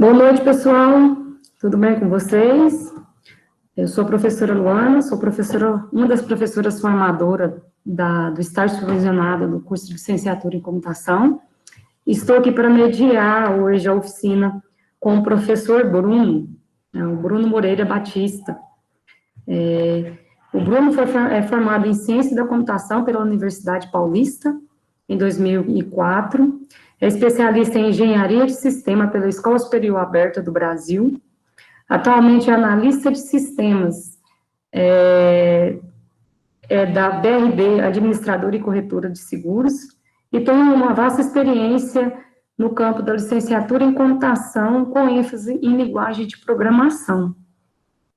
Boa noite, pessoal. Tudo bem com vocês? Eu sou a professora Luana, sou uma das professoras formadoras do estágio supervisionado do curso de licenciatura em computação. Estou aqui para mediar hoje a oficina com o professor Bruno, o Bruno Moreira Batista. O Bruno é formado em Ciência da Computação pela Universidade Paulista, em 2004, é especialista em Engenharia de Sistema pela Escola Superior Aberta do Brasil, atualmente é analista de sistemas da BRB, Administradora e Corretora de Seguros, e tem uma vasta experiência no campo da licenciatura em computação, com ênfase em linguagem de programação.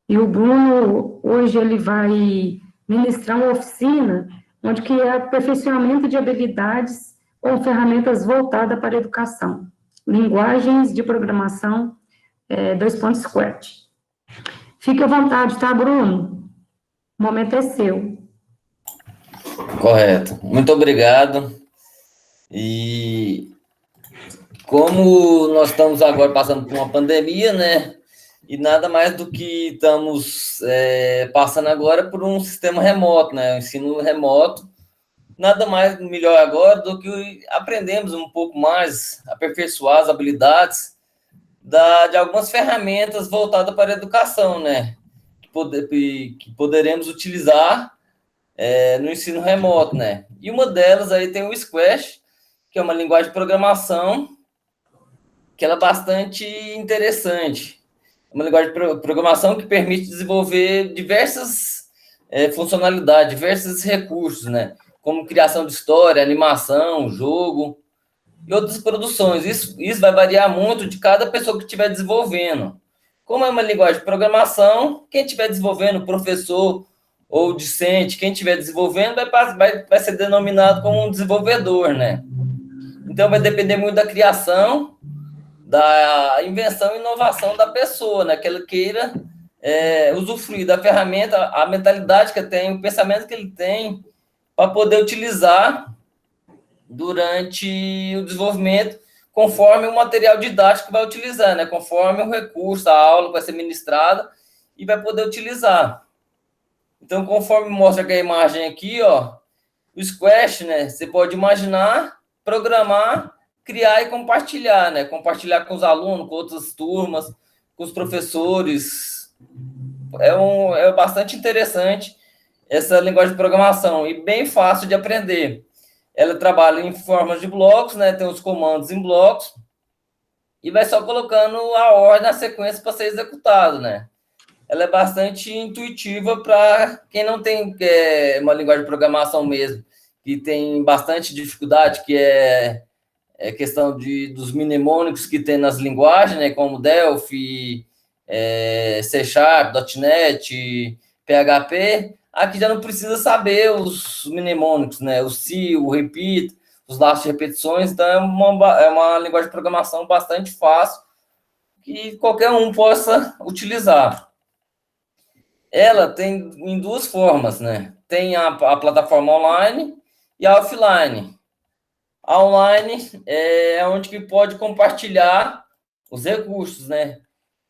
E o Bruno, hoje, ele vai ministrar uma oficina onde que é aperfeiçoamento de habilidades com ferramentas voltadas para a educação. Linguagens de programação 2.Squared. Fique à vontade, tá, Bruno? O momento é seu. Correto. Muito obrigado. E como nós estamos agora passando por uma pandemia, né? E nada mais do que estamos passando agora por um sistema remoto, né? O ensino remoto. Nada mais melhor agora do que aprendemos um pouco mais, aperfeiçoar as habilidades de algumas ferramentas voltadas para a educação, né? Que poderemos utilizar no ensino remoto, né? E uma delas aí tem o Scratch, que é uma linguagem de programação que ela é bastante interessante. É uma linguagem de programação que permite desenvolver diversas funcionalidades, diversos recursos, né? Como criação de história, animação, jogo e outras produções. Isso vai variar muito de cada pessoa que estiver desenvolvendo. Como é uma linguagem de programação, quem estiver desenvolvendo, professor ou discente, quem estiver desenvolvendo vai ser denominado como um desenvolvedor, né? Então, vai depender muito da criação, da invenção e inovação da pessoa, né? Que ela queira usufruir da ferramenta, a mentalidade que ele tem, o pensamento que ele tem, para poder utilizar durante o desenvolvimento, conforme o material didático que vai utilizar, né? Conforme o recurso, a aula que vai ser ministrada e vai poder utilizar. Então, conforme mostra aqui a imagem aqui, ó, o Scratch, né? Você pode imaginar, programar, criar e compartilhar, né? Compartilhar com os alunos, com outras turmas, com os professores. É bastante interessante essa linguagem de programação e bem fácil de aprender. Ela trabalha em formas de blocos, né? Tem os comandos em blocos e vai só colocando a ordem, a sequência para ser executado, né? Ela é bastante intuitiva para quem não tem uma linguagem de programação mesmo, que tem bastante dificuldade, que é questão dos mnemônicos que tem nas linguagens, né, como Delphi, C#, .NET, PHP. Aqui já não precisa saber os mnemônicos, né, o se, o repeat, os laços de repetições. Então, é uma linguagem de programação bastante fácil que qualquer um possa utilizar. Ela tem em duas formas, né? Tem a plataforma online e a offline. A online é onde que pode compartilhar os recursos, né?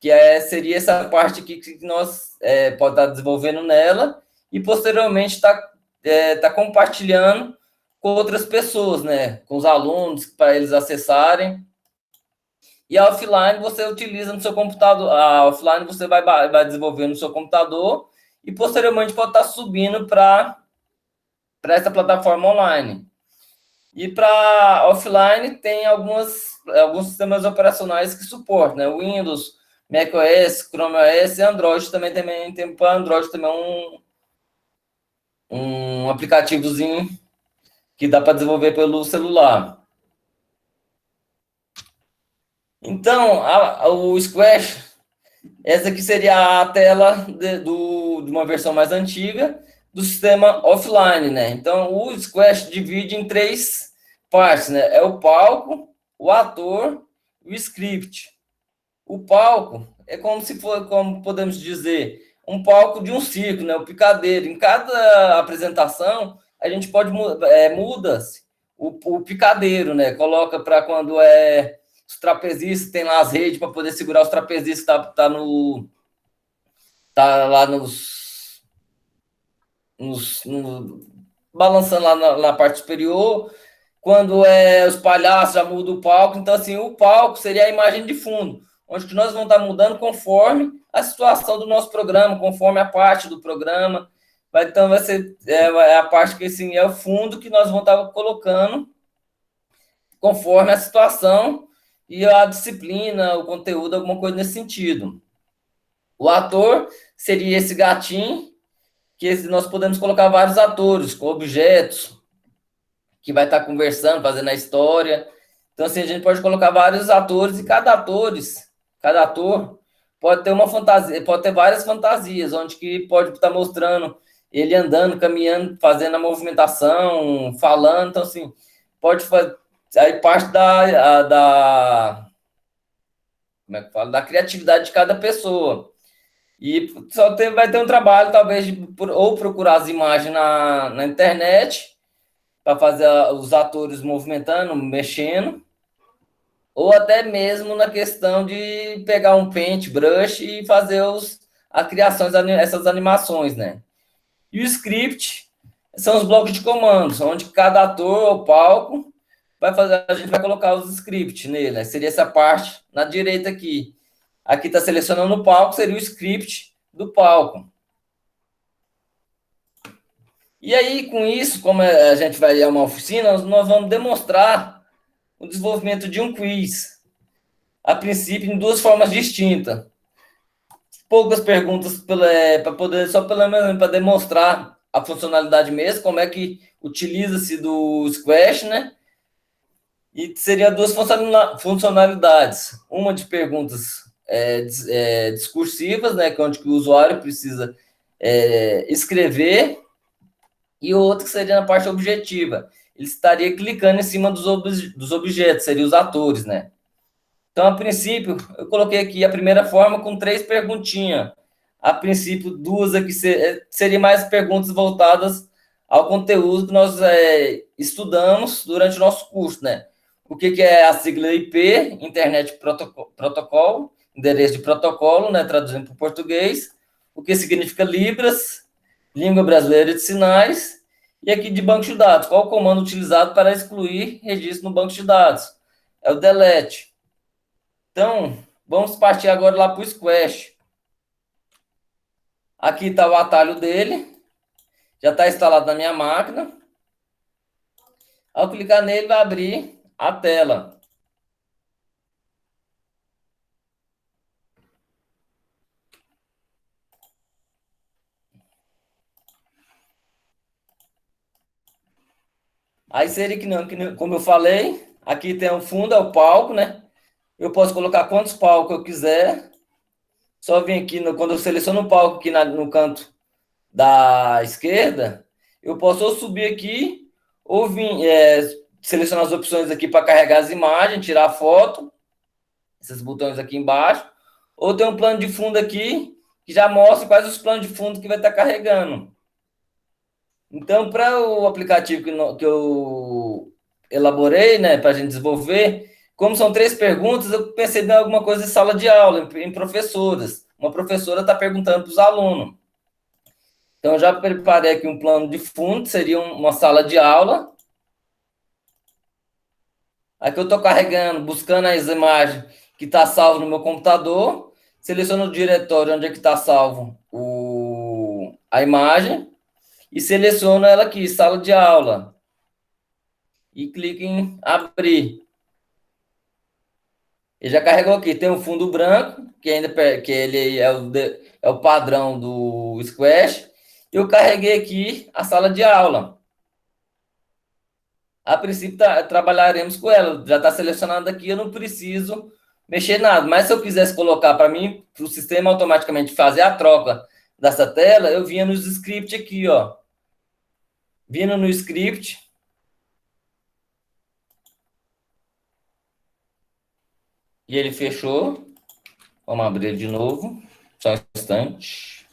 Que seria essa parte aqui que nós pode estar desenvolvendo nela e posteriormente tá compartilhando com outras pessoas, né? Com os alunos, para eles acessarem. E a offline você utiliza no seu computador. A offline você vai desenvolver no seu computador e posteriormente pode estar subindo para essa plataforma online. E para offline tem alguns sistemas operacionais que suportam, né? Windows, macOS, Chrome OS e Android também tem para Android também um aplicativozinho que dá para desenvolver pelo celular. Então, o Scratch, essa aqui seria a tela de uma versão mais antiga do sistema offline, né? Então, o Scratch divide em três partes, né? É o palco, o ator e o script. O palco é como podemos dizer, um palco de um circo, né? O picadeiro. Em cada apresentação, a gente muda-se o picadeiro, né? Coloca para quando é os trapezistas, tem lá as redes para poder segurar os trapezistas, tá lá balançando lá na parte superior. Quando é os palhaços, já muda o palco. Então, assim, o palco seria a imagem de fundo, onde que nós vamos estar mudando conforme a situação do nosso programa, conforme a parte do programa. Então, vai ser a parte que, assim, é o fundo que nós vamos estar colocando conforme a situação e a disciplina, o conteúdo, alguma coisa nesse sentido. O ator seria esse gatinho, que nós podemos colocar vários atores com objetos, que vai estar conversando, fazendo a história. Então, assim, a gente pode colocar vários atores e cada ator pode ter uma fantasia, pode ter várias fantasias, onde que pode estar mostrando ele andando, caminhando, fazendo a movimentação, falando. Então, assim, pode fazer. Aí parte como é que fala? Da criatividade de cada pessoa. E vai ter um trabalho, talvez, ou procurar as imagens na internet, para fazer os atores movimentando, mexendo, ou até mesmo na questão de pegar um paintbrush e fazer a criação essas animações, né? E o script são os blocos de comandos, onde cada ator ou palco a gente vai colocar os scripts nele, né? Seria essa parte na direita aqui. Aqui está selecionando o palco, seria o script do palco. E aí, com isso, como a gente vai a uma oficina, nós vamos demonstrar o desenvolvimento de um quiz, a princípio em duas formas distintas. Poucas perguntas para poder, só pelo menos para demonstrar a funcionalidade mesmo, como é que utiliza-se do Squash, né? E seria duas funcionalidades. Uma de perguntas discursivas, né? Onde que o usuário precisa escrever, e outra que seria na parte objetiva. Ele estaria clicando em cima dos objetos, seriam os atores, né? Então, a princípio, eu coloquei aqui a primeira forma com 3 perguntinhas. A princípio, 2 aqui seriam mais perguntas voltadas ao conteúdo que nós estudamos durante o nosso curso, né? O que é a sigla IP, Internet Protocolo, endereço de protocolo, né? Traduzindo para o português. O que significa Libras, Língua Brasileira de Sinais. E aqui de banco de dados, qual o comando utilizado para excluir registro no banco de dados? É o delete. Então, vamos partir agora lá para o Squash. Aqui está o atalho dele. Já está instalado na minha máquina. Ao clicar nele, vai abrir a tela. Aí seria como eu falei, aqui tem o fundo, é o palco, né? Eu posso colocar quantos palcos eu quiser. Só vim aqui, quando eu seleciono o palco aqui no canto da esquerda, eu posso ou subir aqui, ou vir selecionar as opções aqui para carregar as imagens, tirar a foto, esses botões aqui embaixo, ou tem um plano de fundo aqui, que já mostra quais os planos de fundo que vai estar carregando. Então, para o aplicativo que eu elaborei, né, para a gente desenvolver, como são 3 perguntas, eu pensei em alguma coisa de sala de aula, em professoras. Uma professora está perguntando para os alunos. Então, eu já preparei aqui um plano de fundo, seria uma sala de aula. Aqui eu estou carregando, buscando as imagens que está salvo no meu computador. Seleciono o diretório onde é que está salvo a imagem. E seleciono ela aqui, sala de aula. E clico em abrir. Ele já carregou aqui. Tem um fundo branco, que ele é o padrão do Squash. Eu carreguei aqui a sala de aula. A princípio, trabalharemos com ela. Já está selecionada aqui, eu não preciso mexer nada. Mas se eu quisesse colocar para mim, para o sistema automaticamente fazer a troca dessa tela, eu vinha nos script aqui, ó. Vindo no script. E ele fechou. Vamos abrir de novo. Só um instante.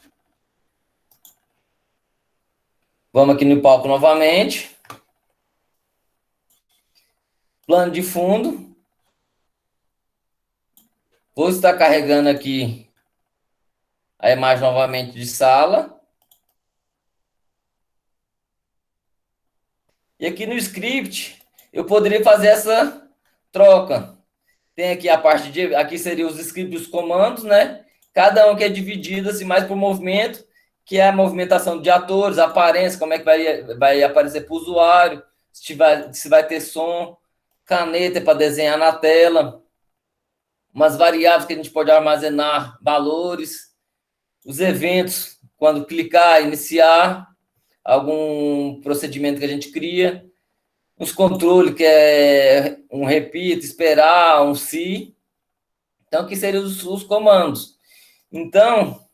Vamos aqui no palco novamente. Plano de fundo. Vou estar carregando aqui a imagem novamente de sala. E aqui no script, eu poderia fazer essa troca. Tem aqui a parte de... Aqui seriam os scripts, os comandos, né? Cada um que é dividido assim, mais por movimento, que é a movimentação de atores, a aparência, como é que vai aparecer para o usuário, se vai ter som, caneta para desenhar na tela, umas variáveis que a gente pode armazenar valores, os eventos, quando clicar, iniciar algum procedimento que a gente cria, os controles, que é um repita, esperar, um se. Então, aqui seriam os comandos. Então,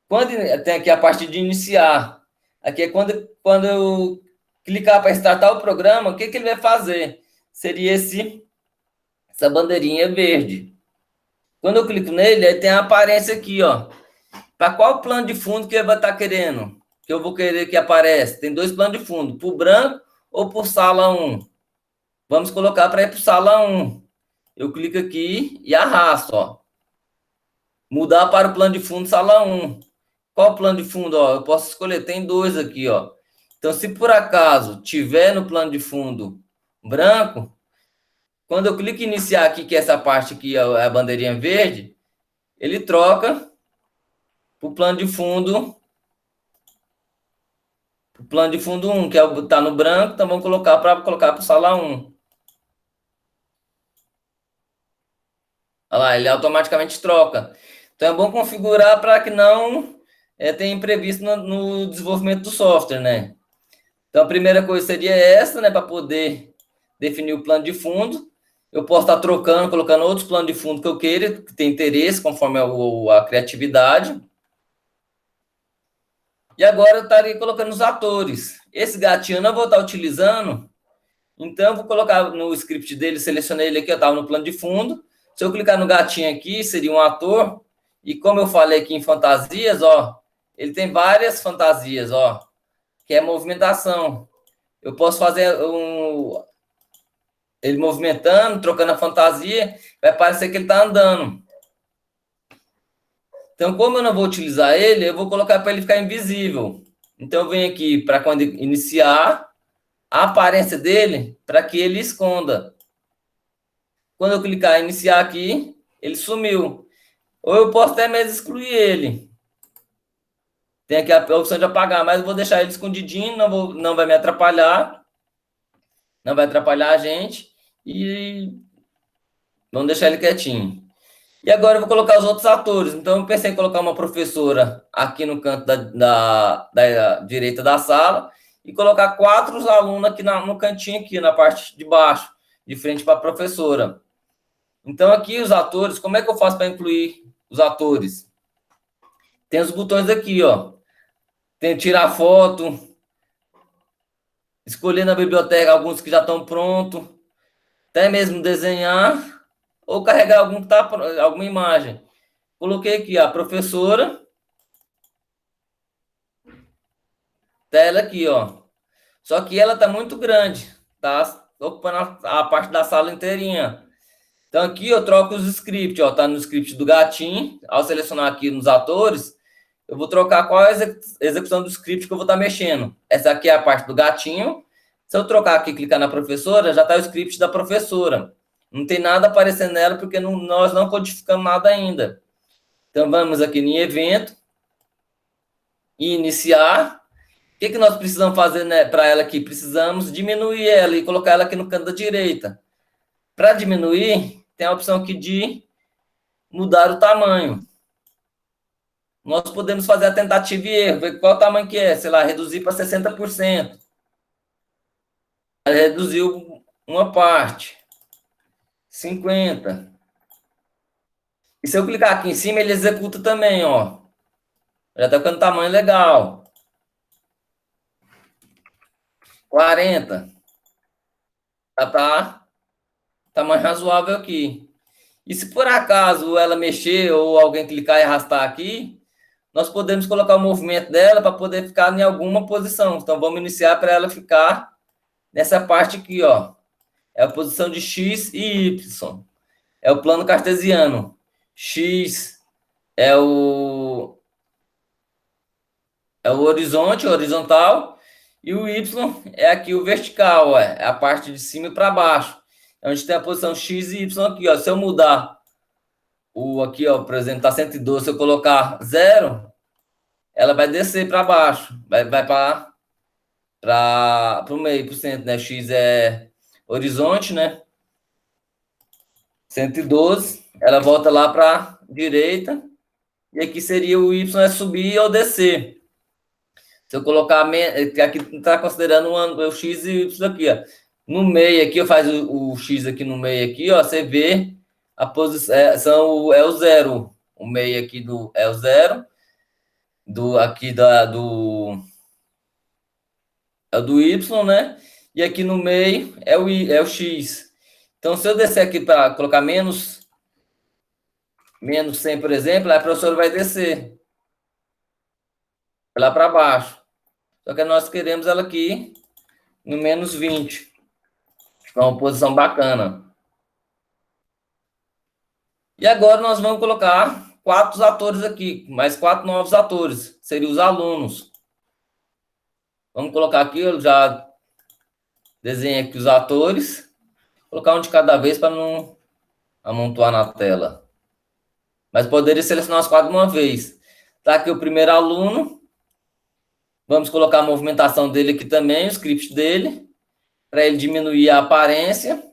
quando tem aqui a parte de iniciar, aqui é quando eu clicar para startar o programa, o que ele vai fazer? Seria essa bandeirinha verde. Quando eu clico nele, aí tem a aparência aqui, ó. Para qual plano de fundo que ele vai estar querendo? Que eu vou querer que apareça. Tem 2 planos de fundo, para o branco ou por sala 1. Vamos colocar para ir para sala 1. Eu clico aqui e arrasto, ó. Mudar para o plano de fundo sala 1. Qual o plano de fundo? Ó, eu posso escolher, tem 2 aqui, ó. Então, se por acaso tiver no plano de fundo branco, quando eu clico em iniciar aqui, que é essa parte aqui, é a bandeirinha verde, ele troca para o plano de fundo 1, que está no branco, então vamos colocar para o sala 1. Olha lá, ele automaticamente troca. Então é bom configurar para que não tenha imprevisto no desenvolvimento do software, né? Então a primeira coisa seria essa, né? Para poder definir o plano de fundo. Eu posso estar trocando, colocando outros planos de fundo que eu queira, que tem interesse, conforme a criatividade. E agora eu estaria colocando os atores. Esse gatinho eu não vou estar utilizando, então eu vou colocar no script dele, selecionei ele aqui, eu estava no plano de fundo. Se eu clicar no gatinho aqui, seria um ator. E como eu falei aqui em fantasias, ó, ele tem várias fantasias, ó, que é movimentação. Eu posso fazer ele movimentando, trocando a fantasia, vai parecer que ele está andando. Então, como eu não vou utilizar ele, eu vou colocar para ele ficar invisível. Então, eu venho aqui para quando iniciar a aparência dele, para que ele esconda. Quando eu clicar em iniciar aqui, ele sumiu. Ou eu posso até mesmo excluir ele. Tem aqui a opção de apagar, mas eu vou deixar ele escondidinho, não vai me atrapalhar. Não vai atrapalhar a gente. E vamos deixar ele quietinho. E agora eu vou colocar os outros atores. Então, eu pensei em colocar uma professora aqui no canto da direita da sala e colocar 4 alunos aqui no cantinho, aqui na parte de baixo, de frente para a professora. Então, aqui os atores, como é que eu faço para incluir os atores? Tem os botões aqui, ó. Tem tirar foto, escolher na biblioteca alguns que já estão prontos, até mesmo desenhar ou carregar alguma imagem. Coloquei aqui a professora, tela aqui, ó. Só que ela tá muito grande, tá ocupando a parte da sala inteirinha. Então aqui eu troco os scripts, ó, tá no script do gatinho. Ao selecionar aqui nos atores, eu vou trocar qual é a execução do script que eu vou estar mexendo. Essa aqui é a parte do gatinho. Se eu trocar aqui, clicar na professora, já está o script da professora. Não tem nada aparecendo nela, porque nós não codificamos nada ainda. Então, vamos aqui em evento, e iniciar. O que nós precisamos fazer, né, para ela aqui? Precisamos diminuir ela e colocar ela aqui no canto da direita. Para diminuir, tem a opção aqui de mudar o tamanho. Nós podemos fazer a tentativa e erro, ver qual tamanho que é, sei lá, reduzir para 60%. Reduziu uma parte. 50%. E se eu clicar aqui em cima, ele executa também, ó. Já está ficando tamanho legal. 40. Já tá tamanho razoável aqui. E se por acaso ela mexer ou alguém clicar e arrastar aqui, nós podemos colocar o movimento dela para poder ficar em alguma posição. Então, vamos iniciar para ela ficar nessa parte aqui, ó. É a posição de X e Y. É o plano cartesiano. X é o horizonte, horizontal, e o Y é aqui o vertical, é a parte de cima e para baixo. Então, a gente tem a posição X e Y aqui, ó. Se eu mudar aqui, ó, por exemplo, tá 112, se eu colocar 0, ela vai descer para baixo, vai para o meio, para o centro, né? X é horizonte, né? 112, ela volta lá para direita, e aqui seria o Y é subir ou descer. Se eu colocar, aqui está considerando o X e o Y aqui, ó. No meio aqui, eu faço o X aqui no meio aqui, ó, você vê a posição, é o 0. O meio aqui é o 0. Aqui é do Y, né? E aqui no meio é o X. Então, se eu descer aqui para colocar menos 100, por exemplo, a professora vai descer lá para baixo. Só que nós queremos ela aqui no menos 20. É uma posição bacana. E agora nós vamos colocar 4 atores aqui, mais 4 novos atores, seriam os alunos. Vamos colocar aqui, eu já desenhei aqui os atores, colocar um de cada vez para não amontoar na tela. Mas poderia selecionar os 4 de uma vez. Tá aqui o primeiro aluno. Vamos colocar a movimentação dele aqui também, o script dele, para ele diminuir a aparência.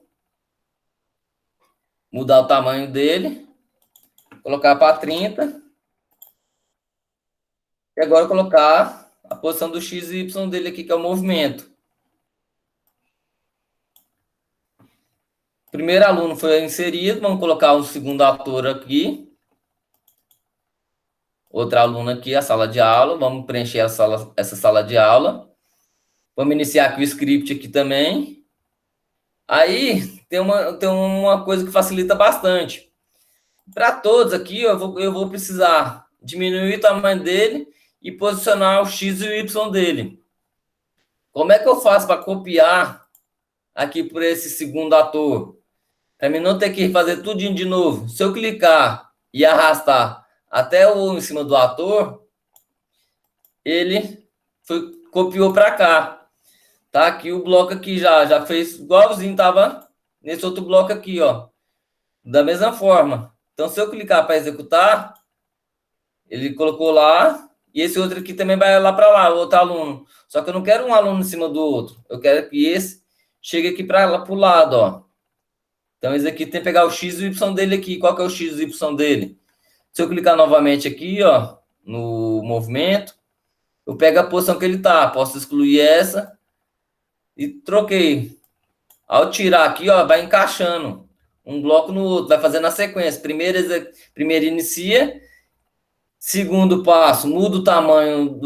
Mudar o tamanho dele. Colocar para 30. E agora colocar a posição do X e Y dele aqui, que é o movimento. O primeiro aluno foi inserido, vamos colocar um segundo ator aqui. Outro aluno aqui, a sala de aula. Vamos preencher essa sala de aula. Vamos iniciar aqui o script aqui também. Aí, tem uma coisa que facilita bastante. Para todos aqui, eu vou precisar diminuir o tamanho dele e posicionar o X e o Y dele. Como é que eu faço para copiar aqui por esse segundo ator? Para mim não ter que fazer tudinho de novo. Se eu clicar e arrastar até em cima do ator, ele copiou para cá. Tá aqui o bloco aqui já fez igualzinho, estava nesse outro bloco aqui, ó. Da mesma forma. Então, se eu clicar para executar, ele colocou lá, e esse outro aqui também vai lá para lá, o outro aluno. Só que eu não quero um aluno em cima do outro. Eu quero que esse chegue aqui para o lado, ó. Então, esse aqui tem que pegar o X e o Y dele aqui. Qual que é o X e o Y dele? Se eu clicar novamente aqui, ó, no movimento, eu pego a posição que ele tá. Posso excluir essa e troquei. Ao tirar aqui, ó, vai encaixando um bloco no outro, vai fazendo a sequência. Primeiro inicia, segundo passo, muda o tamanho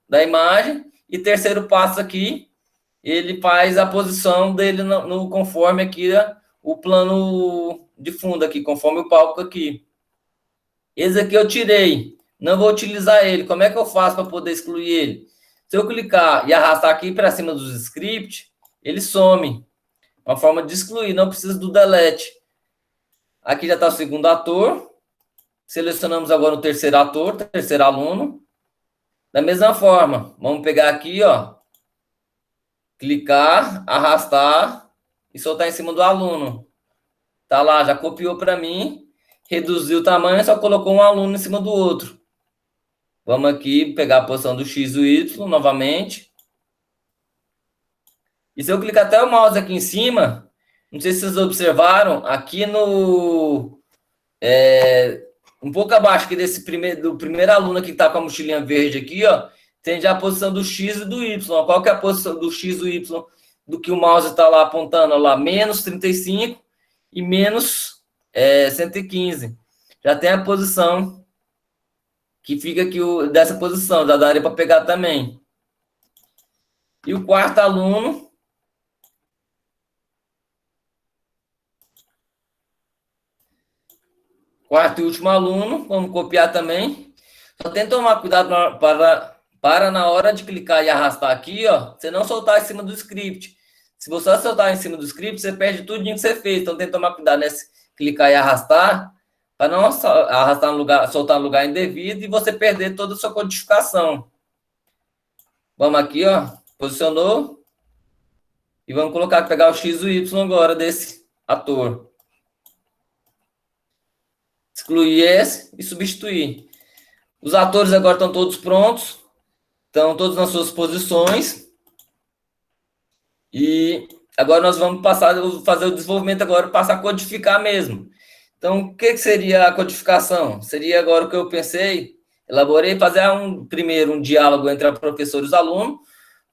da imagem, e terceiro passo aqui, ele faz a posição dele conforme aqui o plano de fundo aqui, conforme o palco aqui. Esse aqui eu tirei, não vou utilizar ele. Como é que eu faço para poder excluir ele? Se eu clicar e arrastar aqui para cima dos scripts, ele some. Uma forma de excluir, não precisa do delete. Aqui já está o segundo ator. Selecionamos agora o terceiro ator, terceiro aluno. Da mesma forma, vamos pegar aqui, ó. Clicar, arrastar e soltar em cima do aluno. Tá lá, já copiou para mim. Reduziu o tamanho, só colocou um aluno em cima do outro. Vamos aqui pegar a posição do X e o Y novamente. E se eu clicar até o mouse aqui em cima, não sei se vocês observaram, aqui um pouco abaixo aqui do primeiro aluno que está com a mochilinha verde aqui, ó, tem já a posição do X e do Y. Qual que é a posição do X e do Y do que o mouse está lá apontando? Ó, lá, menos 35 e menos 115. Já tem a posição que fica aqui dessa posição, já daria para pegar também. E o quarto aluno, quarto e último aluno, vamos copiar também. Só tem que tomar cuidado para na hora de clicar e arrastar aqui, ó, você não soltar em cima do script. Se você soltar em cima do script, você perde tudo que você fez. Então tem que tomar cuidado nesse clicar e arrastar para não arrastar no lugar, soltar no lugar indevido e você perder toda a sua codificação. Vamos aqui, ó, posicionou, e vamos pegar o X e o Y agora desse ator. Excluir esse e substituir. Os atores agora estão todos prontos, estão todos nas suas posições. E agora nós vamos fazer o desenvolvimento agora, passar a codificar mesmo. Então, o que seria a codificação? Seria agora o que eu pensei, elaborei, fazer primeiro um diálogo entre a professora e os alunos,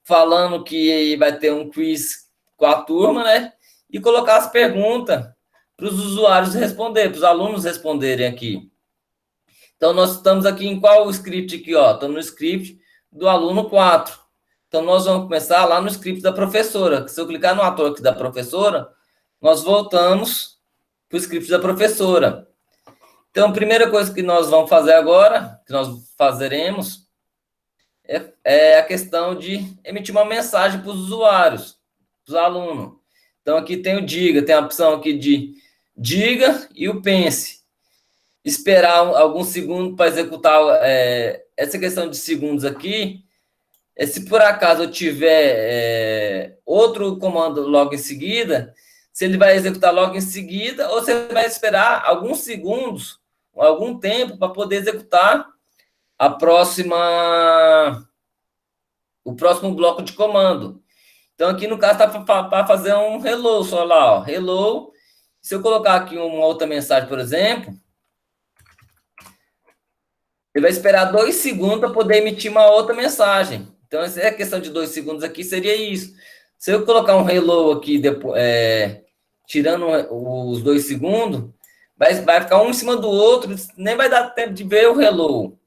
falando que vai ter um quiz com a turma, né? E colocar as perguntas para os usuários responder, para os alunos responderem aqui. Então, nós estamos aqui em qual script aqui, ó? Estamos no script do aluno 4. Então, nós vamos começar lá no script da professora. Se eu clicar no ator aqui da professora, nós voltamos para o script da professora. Então, a primeira coisa que nós vamos fazer agora, que nós fazeremos, é a questão de emitir uma mensagem para os usuários, para os alunos. Então, aqui tem o diga, tem a opção aqui de diga e o pense. Esperar alguns segundos para executar essa questão de segundos aqui. Se por acaso eu tiver outro comando logo em seguida, se ele vai executar logo em seguida, ou você vai esperar alguns segundos, algum tempo, para poder executar o próximo bloco de comando. Então, aqui no caso, está para fazer um hello, só lá, ó, hello. Se eu colocar aqui uma outra mensagem, por exemplo, ele vai esperar 2 segundos para poder emitir uma outra mensagem. Então, essa é a questão de 2 segundos aqui, seria isso. Se eu colocar um hello aqui, depois, tirando os 2 segundos, vai ficar um em cima do outro, nem vai dar tempo de ver o hello.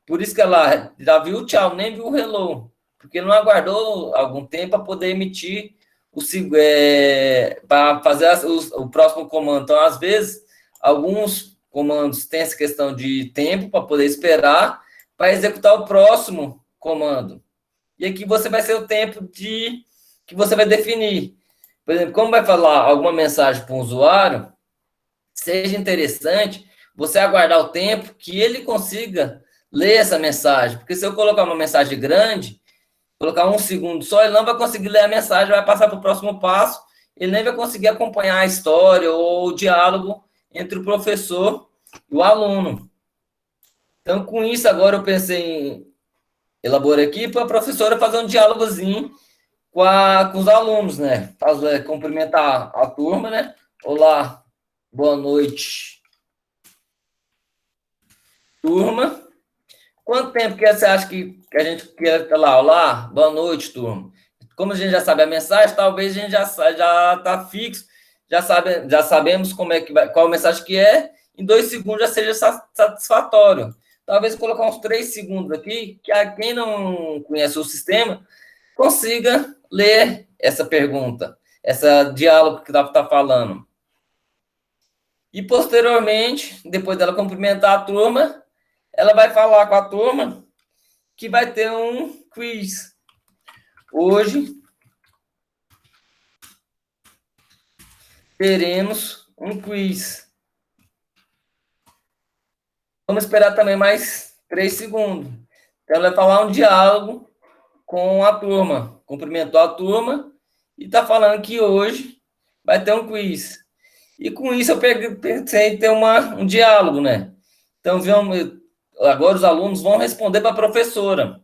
Por isso que ela já viu o tchau, nem viu o hello. Porque não aguardou algum tempo para poder emitir para fazer o próximo comando. Então, às vezes, alguns comandos têm essa questão de tempo para poder esperar para executar o próximo comando. E aqui você vai ser o tempo que você vai definir. Por exemplo, como vai falar alguma mensagem para um usuário, seja interessante você aguardar o tempo que ele consiga ler essa mensagem. Porque se eu colocar uma mensagem grande, colocar 1 segundo só, ele não vai conseguir ler a mensagem, vai passar para o próximo passo, ele nem vai conseguir acompanhar a história ou o diálogo entre o professor e o aluno. Então, com isso, agora eu pensei elaborei aqui para a professora fazer um diálogozinho com os alunos, né? Cumprimentar a turma, né? Olá, boa noite, turma. Quanto tempo que você acha que a gente quer estar lá? Olá, boa noite, turma. Como a gente já sabe a mensagem, talvez a gente já está fixo, já sabemos qual mensagem que é, em 2 segundos já seja satisfatório. Talvez colocar uns 3 segundos aqui, que quem não conhece o sistema consiga ler essa pergunta, esse diálogo que está falando. E, posteriormente, depois dela cumprimentar a turma, ela vai falar com a turma que vai ter um quiz. Hoje, teremos um quiz. Vamos esperar também mais 3 segundos. Então, ela vai falar um diálogo com a turma. Cumprimentou a turma e está falando que hoje vai ter um quiz. E com isso eu pensei em ter um diálogo, né? Então, agora os alunos vão responder para a professora.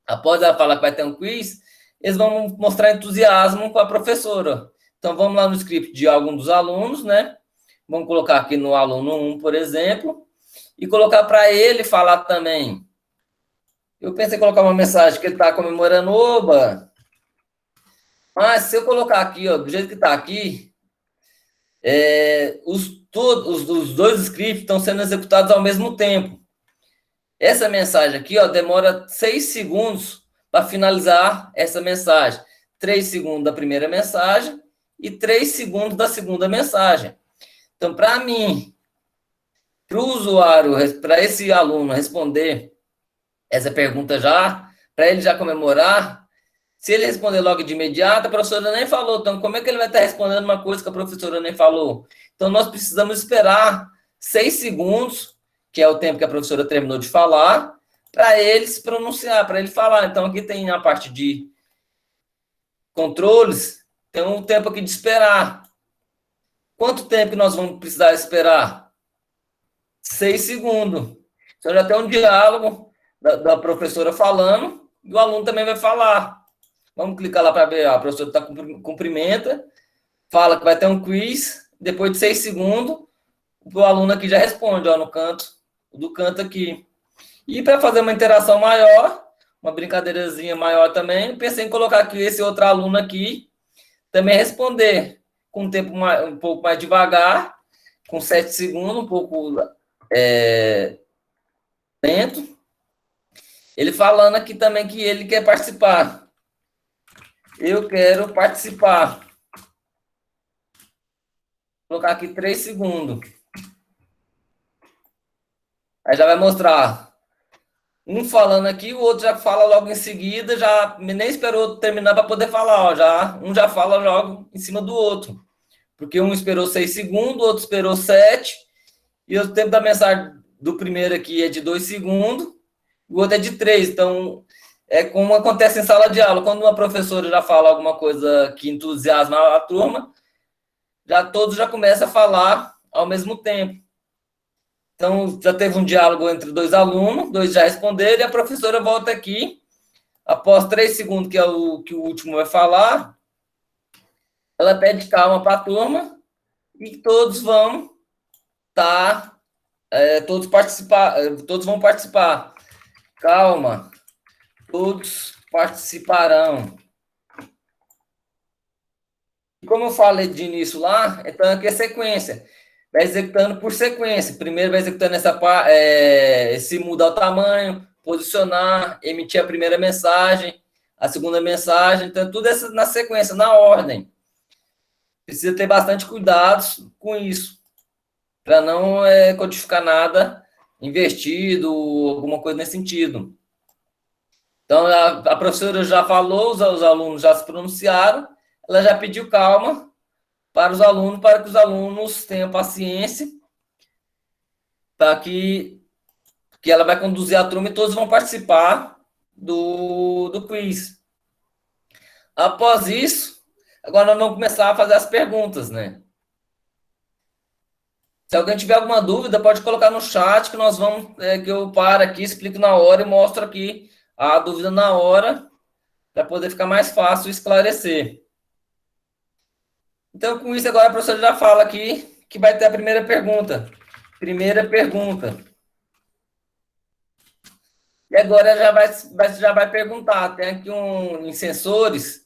Após ela falar que vai ter um quiz, eles vão mostrar entusiasmo com a professora. Então, vamos lá no script de algum dos alunos, né? Vamos colocar aqui no aluno 1, por exemplo, e colocar para ele falar também. Eu pensei em colocar uma mensagem que ele está comemorando, oba! Mas se eu colocar aqui, ó, do jeito que está aqui, os 2 scripts estão sendo executados ao mesmo tempo. Essa mensagem aqui, ó, demora 6 segundos para finalizar essa mensagem. 3 segundos da primeira mensagem e 3 segundos da segunda mensagem. Então, para mim, para o usuário, para esse aluno responder essa pergunta já, para ele já comemorar, se ele responder logo de imediato, a professora nem falou. Então, como é que ele vai estar respondendo uma coisa que a professora nem falou? Então, nós precisamos esperar 6 segundos, que é o tempo que a professora terminou de falar, para ele se pronunciar, para ele falar. Então, aqui tem a parte de controles, tem um tempo aqui de esperar. Quanto tempo que nós vamos precisar esperar? 6 segundos. Então, já tem um diálogo da professora falando e o aluno também vai falar. Vamos clicar lá para ver. A professora cumprimenta, fala que vai ter um quiz, depois de 6 segundos, o aluno aqui já responde, ó, no canto, do canto aqui. E para fazer uma interação maior, uma brincadeirazinha maior também, pensei em colocar aqui esse outro aluno aqui, também responder com um tempo um pouco mais devagar, com 7 segundos, um pouco lento. Ele falando aqui também que ele quer participar. Eu quero participar. Vou colocar aqui 3 segundos. Aí já vai mostrar um falando aqui, o outro já fala logo em seguida, já nem esperou terminar para poder falar, ó, já, um já fala logo em cima do outro. Porque um esperou 6 segundos, o outro esperou 7, e o tempo da mensagem do primeiro aqui é de 2 segundos, o outro é de 3. Então, é como acontece em sala de aula. Quando uma professora já fala alguma coisa que entusiasma a turma, todos já começam a falar ao mesmo tempo. Então, já teve um diálogo entre 2 alunos, 2 já responderam, e a professora volta aqui, após 3 segundos, que é o que o último vai falar, ela pede calma para a turma, e todos vão todos vão participar. Calma, todos participarão. E como eu falei de início lá, então aqui é sequência. Vai executando por sequência. Primeiro vai executando essa parte, se mudar o tamanho, posicionar, emitir a primeira mensagem, a segunda mensagem, então tudo isso na sequência, na ordem. Precisa ter bastante cuidado com isso, para não codificar nada invertido, alguma coisa nesse sentido. Então, a professora já falou, os alunos já se pronunciaram, ela já pediu calma para os alunos, para que os alunos tenham paciência, para que ela vai conduzir a turma e todos vão participar do quiz. Após isso, agora nós vamos começar a fazer as perguntas, né? Se alguém tiver alguma dúvida, pode colocar no chat que nós vamos, que eu paro aqui, explico na hora e mostro aqui a dúvida na hora, para poder ficar mais fácil esclarecer. Então, com isso, agora a professora já fala aqui que vai ter a primeira pergunta. Primeira pergunta. E agora já vai perguntar. Tem aqui em sensores,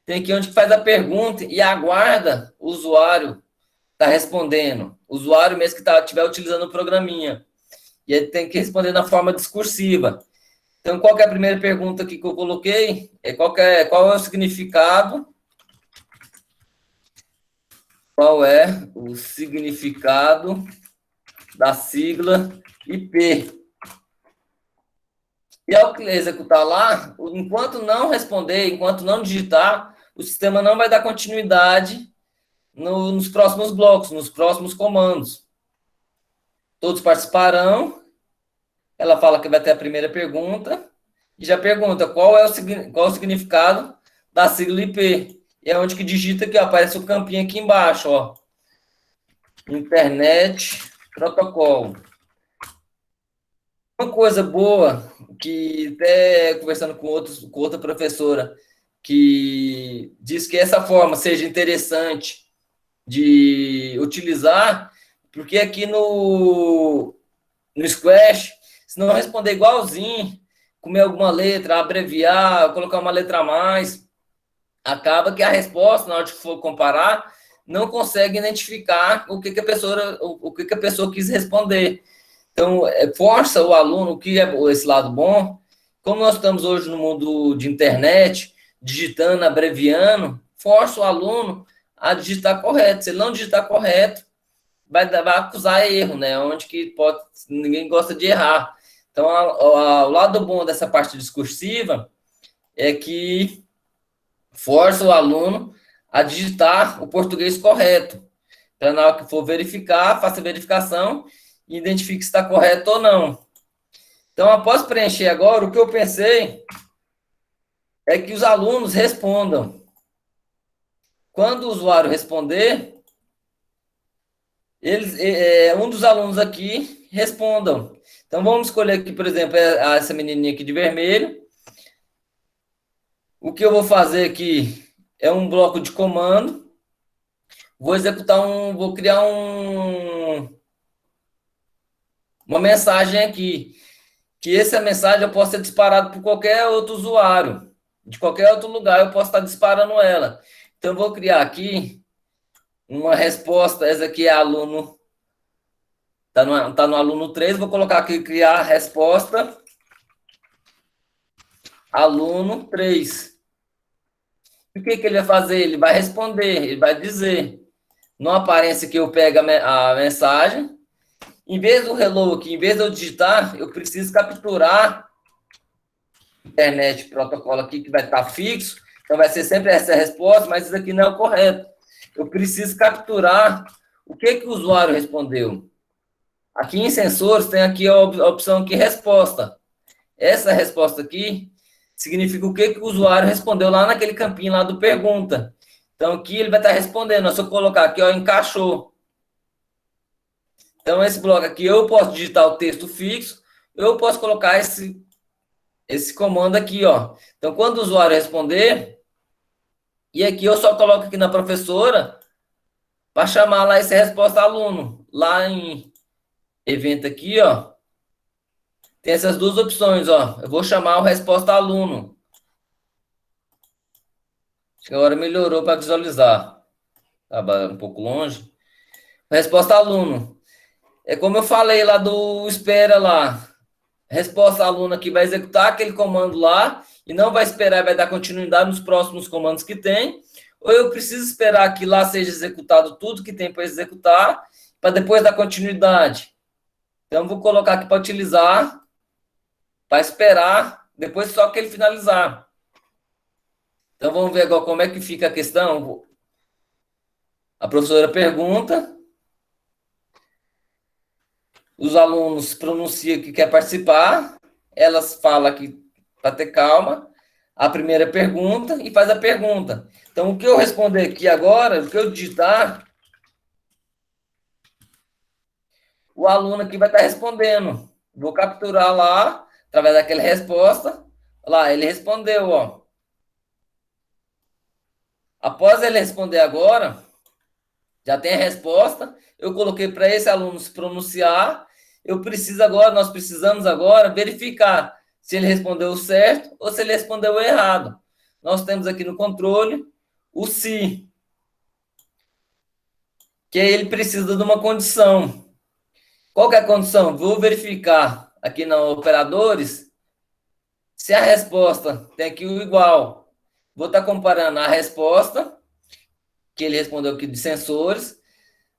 tem aqui onde faz a pergunta e aguarda o usuário está respondendo. O usuário mesmo que estiver utilizando o programinha. E ele tem que responder na forma discursiva. Então, qual que é a primeira pergunta aqui que eu coloquei? Qual é o significado? Qual é o significado da sigla IP? E ao executar lá, enquanto não responder, enquanto não digitar, o sistema não vai dar continuidade nos próximos blocos, nos próximos comandos. Todos participarão. Ela fala que vai ter a primeira pergunta e já pergunta qual é o significado da sigla IP. E é onde que digita aqui, ó, aparece o campinho aqui embaixo, ó. Internet Protocolo. Uma coisa boa, que até conversando com outra professora, que diz que essa forma seja interessante de utilizar, porque aqui no Scratch, se não responder igualzinho, comer alguma letra, abreviar, colocar uma letra a mais, acaba que a resposta, na hora de for comparar, não consegue identificar o que a pessoa quis responder. Então, força o aluno, o que é esse lado bom, como nós estamos hoje no mundo de internet, digitando, abreviando, força o aluno a digitar correto. Se ele não digitar correto, vai acusar erro, né? Onde que ninguém gosta de errar. Então, o lado bom dessa parte discursiva é que força o aluno a digitar o português correto. Para na hora que for verificar, faça a verificação e identifique se está correto ou não. Então, após preencher agora, o que eu pensei é que os alunos respondam. Quando o usuário responder, um dos alunos aqui respondam. Então, vamos escolher aqui, por exemplo, essa menininha aqui de vermelho. O que eu vou fazer aqui é um bloco de comando. Vou criar uma mensagem aqui. Que essa mensagem eu posso ser disparado por qualquer outro usuário. De qualquer outro lugar eu posso estar disparando ela. Então, eu vou criar aqui uma resposta. Essa aqui é aluno. Tá no aluno 3. Vou colocar aqui, criar resposta. Aluno 3. O que ele vai fazer? Ele vai responder, ele vai dizer. Não aparece que eu pego a mensagem. Em vez do hello aqui, em vez de eu digitar, eu preciso capturar internet protocolo aqui, que vai estar fixo. Então, vai ser sempre essa resposta, mas isso aqui não é o correto. Eu preciso capturar o que o usuário respondeu. Aqui em sensores, tem aqui a opção aqui, resposta. Essa resposta aqui significa o que o usuário respondeu lá naquele campinho lá do pergunta. Então, aqui ele vai estar respondendo. Se eu colocar aqui, ó, encaixou. Então, esse bloco aqui, eu posso digitar o texto fixo, eu posso colocar esse comando aqui, ó. Então, quando o usuário responder, e aqui eu só coloco aqui na professora para chamar lá essa resposta aluno. Lá em evento aqui, ó, tem essas duas opções, ó. Eu vou chamar o resposta aluno. Acho que agora melhorou para visualizar. Estava um pouco longe. Resposta aluno. É como eu falei lá do espera lá. Resposta aluno aqui vai executar aquele comando lá e não vai esperar, vai dar continuidade nos próximos comandos que tem. Ou eu preciso esperar que lá seja executado tudo que tem para executar, para depois dar continuidade. Então, vou colocar aqui para utilizar, para esperar, depois só que ele finalizar. Então, vamos ver agora como é que fica a questão. A professora pergunta, os alunos pronunciam que quer participar, elas falam que para ter calma, a primeira pergunta e faz a pergunta. Então, o que eu responder aqui agora, o que eu digitar, o aluno aqui vai estar respondendo. Vou capturar lá, através daquela resposta. Lá, ele respondeu, ó. Após ele responder agora, já tem a resposta. Eu coloquei para esse aluno se pronunciar. Nós precisamos agora verificar se ele respondeu certo ou se ele respondeu errado. Nós temos aqui no controle o se, que ele precisa de uma condição. Qual que é a condição? Vou verificar aqui na operadores se a resposta tem aqui o igual. Vou estar comparando a resposta que ele respondeu aqui de sensores,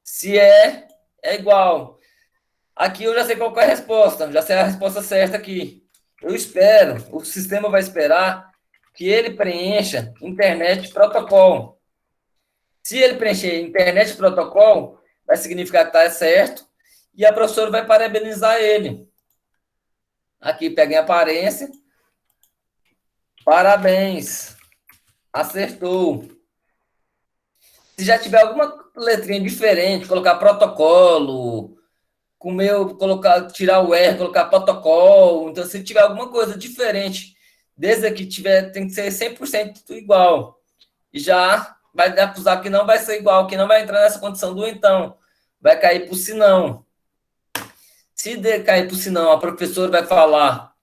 se é igual. Aqui eu já sei qual é a resposta, já sei a resposta certa aqui. Eu espero, o sistema vai esperar que ele preencha internet protocolo. Se ele preencher internet protocolo, vai significar que está certo e a professora vai parabenizar ele. Aqui, pega em aparência. Parabéns. Acertou. Se já tiver alguma letrinha diferente, colocar protocolo, tirar o R, colocar protocolo. Então, se tiver alguma coisa diferente, desde aqui tem que ser 100% igual. E já vai acusar que não vai ser igual, que não vai entrar nessa condição do então. Vai cair para o senão. Se cair para o senão, a professora vai falar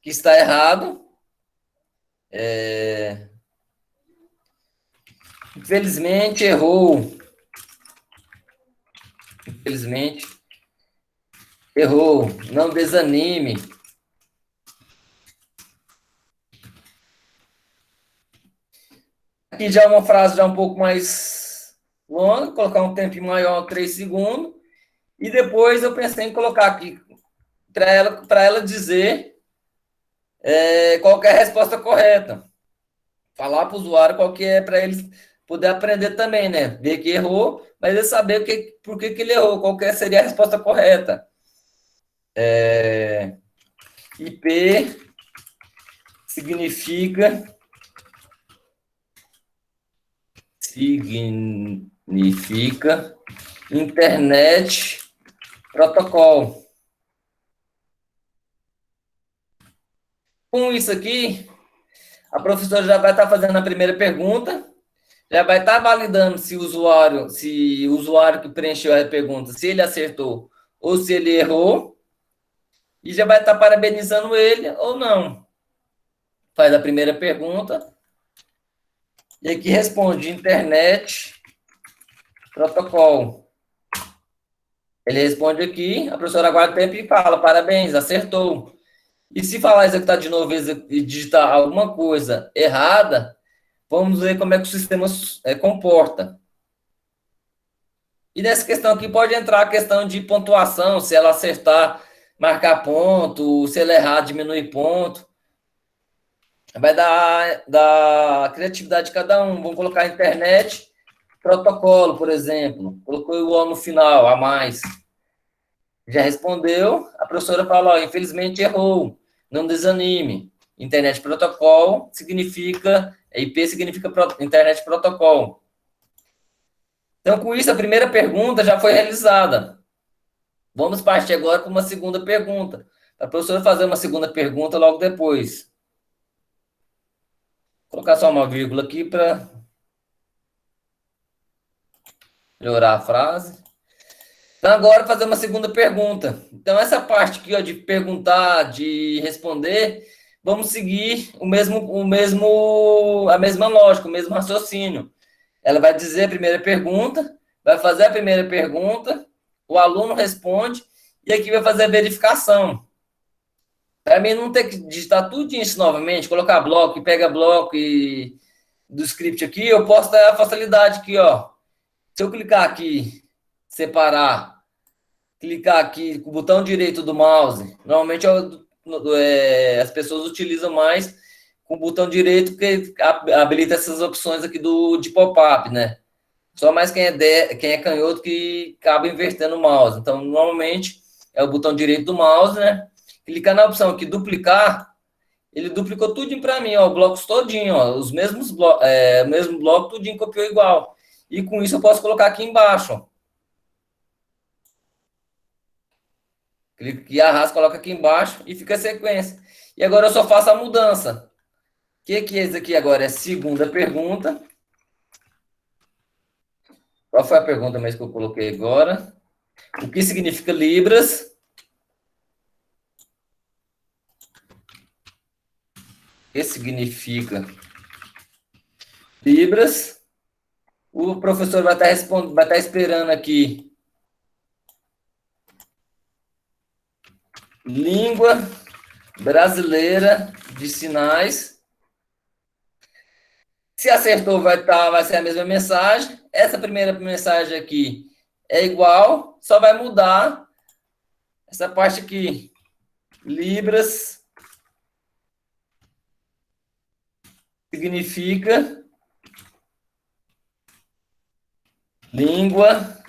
que está errado. Infelizmente, errou. Infelizmente, errou. Não desanime. Aqui já é uma frase já um pouco mais longa, colocar um tempo maior, 3 segundos. E depois eu pensei em colocar aqui para ela dizer qual que é a resposta correta. Falar para o usuário qual que é para ele poder aprender também, né? Ver que errou, mas ele saber por que ele errou, qual que seria a resposta correta. IP significa internet protocolo. Com isso aqui, a professora já vai estar fazendo a primeira pergunta, já vai estar validando se o usuário que preencheu a pergunta, se ele acertou ou se ele errou, e já vai estar parabenizando ele ou não. Faz a primeira pergunta, e aqui responde internet protocolo. Ele responde aqui, a professora aguarda o tempo e fala, parabéns, acertou. E se falar executar de novo e digitar alguma coisa errada, vamos ver como é que o sistema comporta. E nessa questão aqui pode entrar a questão de pontuação, se ela acertar, marcar ponto, se ela errar, diminuir ponto. Vai dar da criatividade de cada um. Vamos colocar internet, protocolo, por exemplo. Colocou o O no final, a mais. Já respondeu, a professora fala, ó, infelizmente errou, não desanime. Internet protocolo significa, IP significa internet protocolo. Então, com isso, a primeira pergunta já foi realizada. Vamos partir agora para uma segunda pergunta. A professora fazer uma segunda pergunta logo depois. Vou colocar só uma vírgula aqui para melhorar a frase. Então, agora fazer uma segunda pergunta. Então, essa parte aqui, ó, de perguntar, de responder, vamos seguir a mesma lógica, o mesmo raciocínio. Ela vai dizer a primeira pergunta, vai fazer a primeira pergunta, o aluno responde, e aqui vai fazer a verificação. Para mim não ter que digitar tudo isso novamente, colocar bloco, pega bloco do script aqui, eu posso ter a facilidade aqui, ó. Se eu clicar aqui, separar, clicar aqui com o botão direito do mouse, normalmente as pessoas utilizam mais com o botão direito, porque habilita essas opções aqui de pop-up, né? Só mais quem é canhoto que acaba invertendo o mouse. Então, normalmente, é o botão direito do mouse, né? Clicar na opção aqui, duplicar, ele duplicou tudinho para mim, ó, blocos todinho, ó, os mesmos blocos, o mesmo bloco, tudinho copiou igual. E com isso eu posso colocar aqui embaixo, ó. Clique e arrasta, coloca aqui embaixo e fica a sequência. E agora eu só faço a mudança. O que é isso aqui agora? É segunda pergunta. Qual foi a pergunta mesmo que eu coloquei agora? O que significa libras? O que significa libras? O professor vai estar esperando aqui. Língua brasileira de sinais. Se acertou, vai ser a mesma mensagem. Essa primeira mensagem aqui é igual, só vai mudar essa parte aqui. Libras significa língua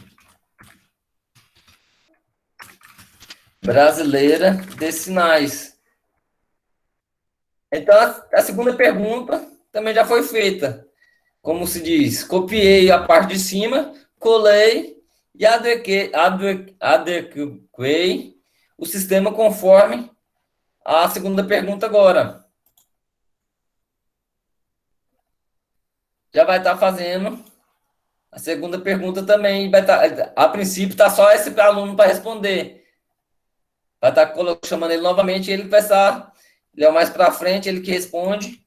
brasileira de sinais. Então, a segunda pergunta também já foi feita. Como se diz, copiei a parte de cima, colei e adequei o sistema conforme a segunda pergunta agora. Já vai estar fazendo a segunda pergunta também. A princípio, está só esse aluno para responder. Vai estar chamando ele novamente, ele vai estar, ele é o mais para frente, ele que responde.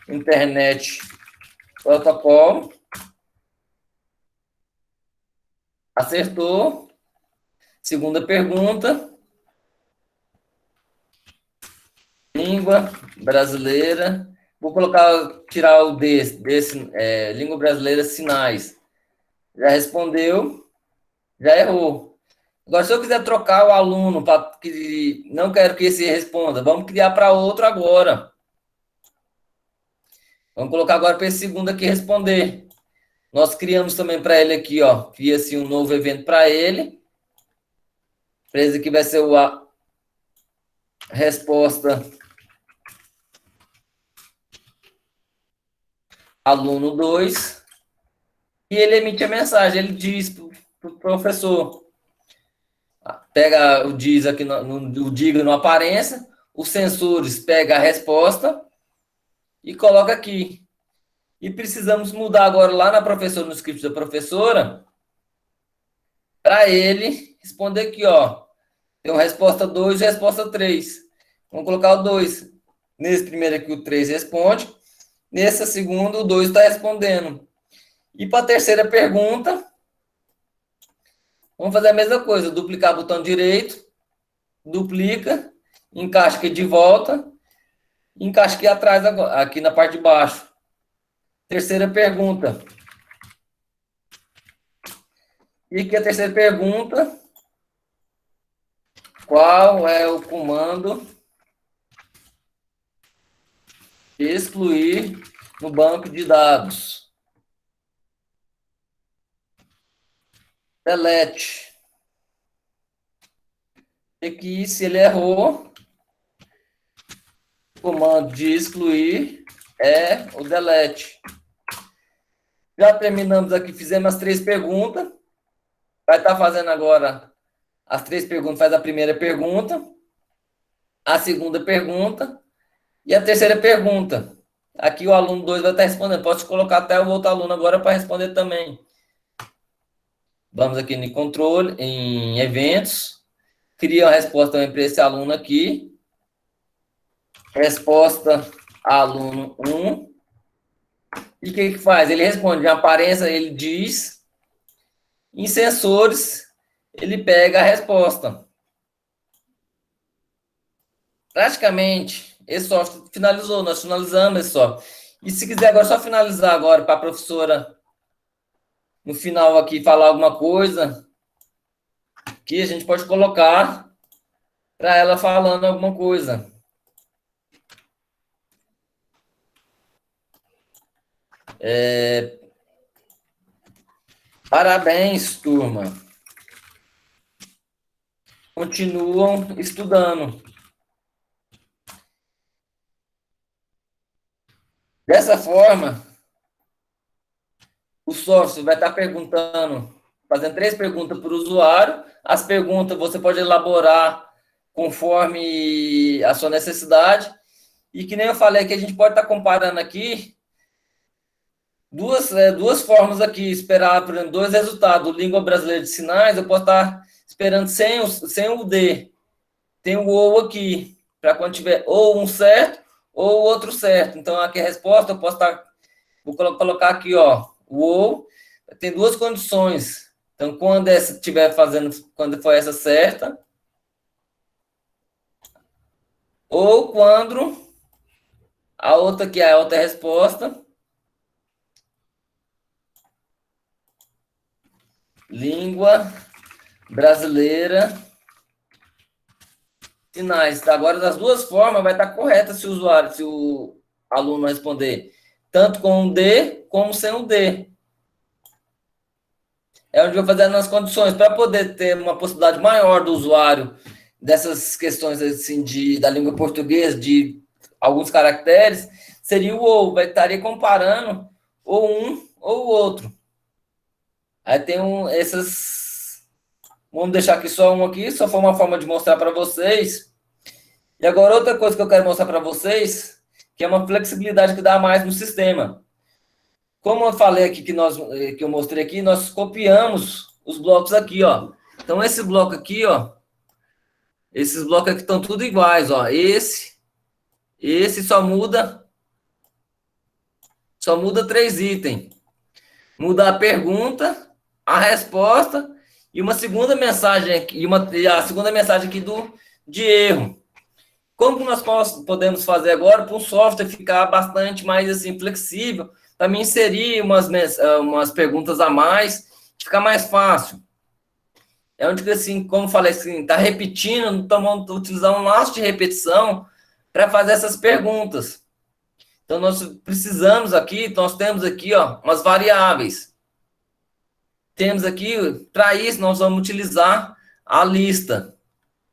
Internet protocolo. Acertou. Segunda pergunta. Língua brasileira. Vou tirar o língua brasileira sinais. Já respondeu. Já errou. Agora, se eu quiser trocar o aluno, que não quero que esse responda, vamos criar para outro agora. Vamos colocar agora para esse segundo aqui responder. Nós criamos também para ele aqui, ó, cria-se um novo evento para ele. Para esse aqui vai ser a resposta aluno 2. E ele emite a mensagem, ele diz para o professor. Pega o diz aqui, o diga no aparência, os sensores pega a resposta e coloca aqui. E precisamos mudar agora lá na professora, no script da professora, para ele responder aqui, ó. Tem uma resposta 2 e resposta 3. Vamos colocar o 2. Nesse primeiro aqui, o 3 responde. Nessa segunda, o 2 está respondendo. E para a terceira pergunta, vamos fazer a mesma coisa. Duplicar o botão direito, duplica, encaixa aqui de volta, encaixa aqui atrás, aqui na parte de baixo. Terceira pergunta. E aqui a terceira pergunta. Qual é o comando excluir no banco de dados? Delete. E aqui, se ele errou, o comando de excluir é o delete. Já terminamos aqui, fizemos as 3 perguntas. Vai estar fazendo agora as 3 perguntas. Faz a primeira pergunta, a segunda pergunta e a terceira pergunta. Aqui o aluno 2 vai estar respondendo. Posso colocar até o outro aluno agora para responder também. Vamos aqui em controle, em eventos. Cria uma resposta também para esse aluno aqui. Resposta aluno 1. E o que faz? Ele responde em aparência, ele diz. Em sensores, ele pega a resposta. Praticamente, esse software finalizou. Nós finalizamos esse software. E se quiser agora, só finalizar agora para a professora, no final aqui, falar alguma coisa, que a gente pode colocar para ela falando alguma coisa. Parabéns, turma. Continuam estudando. Dessa forma, o software vai estar perguntando, fazendo 3 perguntas para o usuário. As perguntas você pode elaborar conforme a sua necessidade. E que nem eu falei que a gente pode estar comparando aqui duas formas aqui, esperar, por exemplo, 2 resultados. Língua brasileira de sinais, eu posso estar esperando sem o D. Tem o ou aqui, para quando tiver ou um certo ou o outro certo. Então, aqui a resposta, eu posso estar... Vou colocar aqui, ó, o ou. Tem 2 condições. Então, quando essa estiver fazendo, quando for essa certa, ou quando a outra aqui é a outra resposta. Língua brasileira sinais. Agora, das 2 formas, vai estar correta se o aluno responder tanto com um D como sem um D. É onde eu vou fazer as condições para poder ter uma possibilidade maior do usuário dessas questões assim da língua portuguesa, de alguns caracteres, seria o ou, estaria comparando ou um ou o outro. Aí tem essas... Vamos deixar aqui só um aqui, só foi uma forma de mostrar para vocês. E agora outra coisa que eu quero mostrar para vocês, que é uma flexibilidade que dá mais no sistema. Como eu falei aqui, que eu mostrei aqui, nós copiamos os blocos aqui, ó. Então, esse bloco aqui, ó, esses blocos aqui estão tudo iguais, ó. Esse só muda 3 itens. Muda a pergunta, a resposta e uma segunda mensagem aqui, e a segunda mensagem aqui de erro. Como que nós podemos fazer agora para um software ficar bastante mais assim flexível, para mim inserir umas perguntas a mais, ficar mais fácil? É onde, assim, como eu falei, assim, está repetindo, então vamos utilizar um laço de repetição para fazer essas perguntas. Então, nós precisamos aqui, nós temos aqui, ó, umas variáveis. temos aqui, para isso, nós vamos utilizar a lista,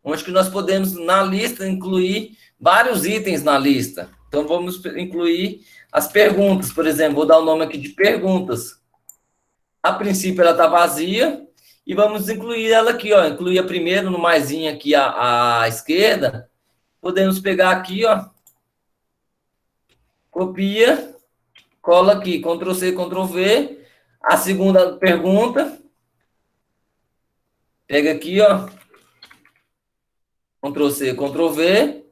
onde que nós podemos, na lista, incluir vários itens na lista. Então, vamos incluir as perguntas, por exemplo, vou dar o nome aqui de perguntas. A princípio, ela está vazia, e vamos incluir ela aqui, ó, incluir a primeira no maisinho aqui à esquerda. Podemos pegar aqui, ó, copia, cola aqui, Ctrl+C, Ctrl+V, a segunda pergunta, pega aqui, ó, Ctrl+C, Ctrl+V,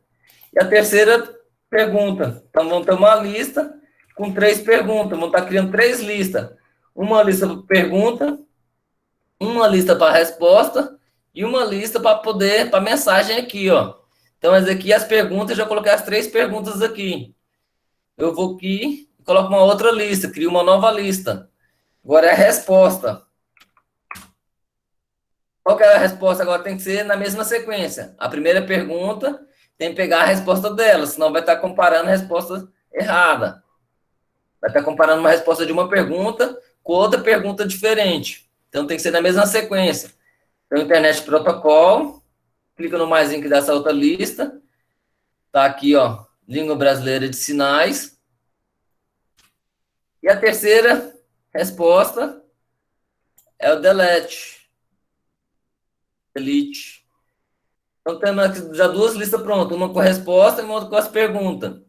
e a terceira pergunta. Então, vamos ter uma lista com 3 perguntas, vamos estar criando 3 listas. Uma lista para pergunta, uma lista para resposta e uma lista para mensagem aqui, ó. Então, essa aqui, as perguntas, já coloquei as 3 perguntas aqui. Eu vou aqui, coloco uma outra lista, crio uma nova lista. Agora é a resposta. Qual que é a resposta? Agora tem que ser na mesma sequência. A primeira pergunta tem que pegar a resposta dela, senão vai estar comparando a resposta errada. Vai estar comparando uma resposta de uma pergunta com outra pergunta diferente. Então tem que ser na mesma sequência. Então, internet protocolo, clica no maisinho que dá essa outra lista. Tá aqui, ó, língua brasileira de sinais. E a terceira resposta é o delete. Então, temos aqui já 2 listas prontas, uma com a resposta e uma outra com as perguntas.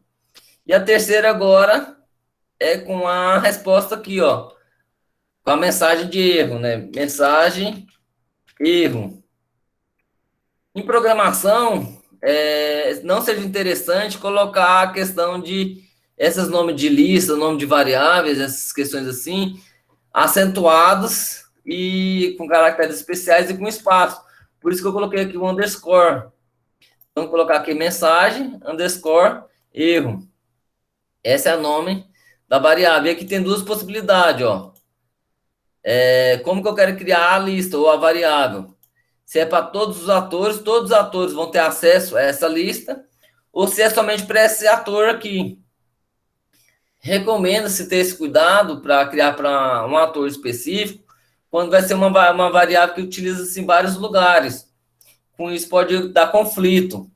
E a terceira agora é com a resposta aqui, ó, com a mensagem de erro, né? Mensagem, erro. Em programação, não seja interessante colocar a questão de esses nomes de lista, nome de variáveis, essas questões assim, acentuados e com caracteres especiais e com espaço. Por isso que eu coloquei aqui o underscore. Vamos colocar aqui mensagem, underscore, erro. Esse é o nome da variável. E aqui tem 2 possibilidades, ó. Como que eu quero criar a lista ou a variável? Se é para todos os atores vão ter acesso a essa lista, ou se é somente para esse ator aqui. Recomenda-se ter esse cuidado para criar para um ator específico, quando vai ser uma variável que utiliza-se em vários lugares. Com isso pode dar conflito.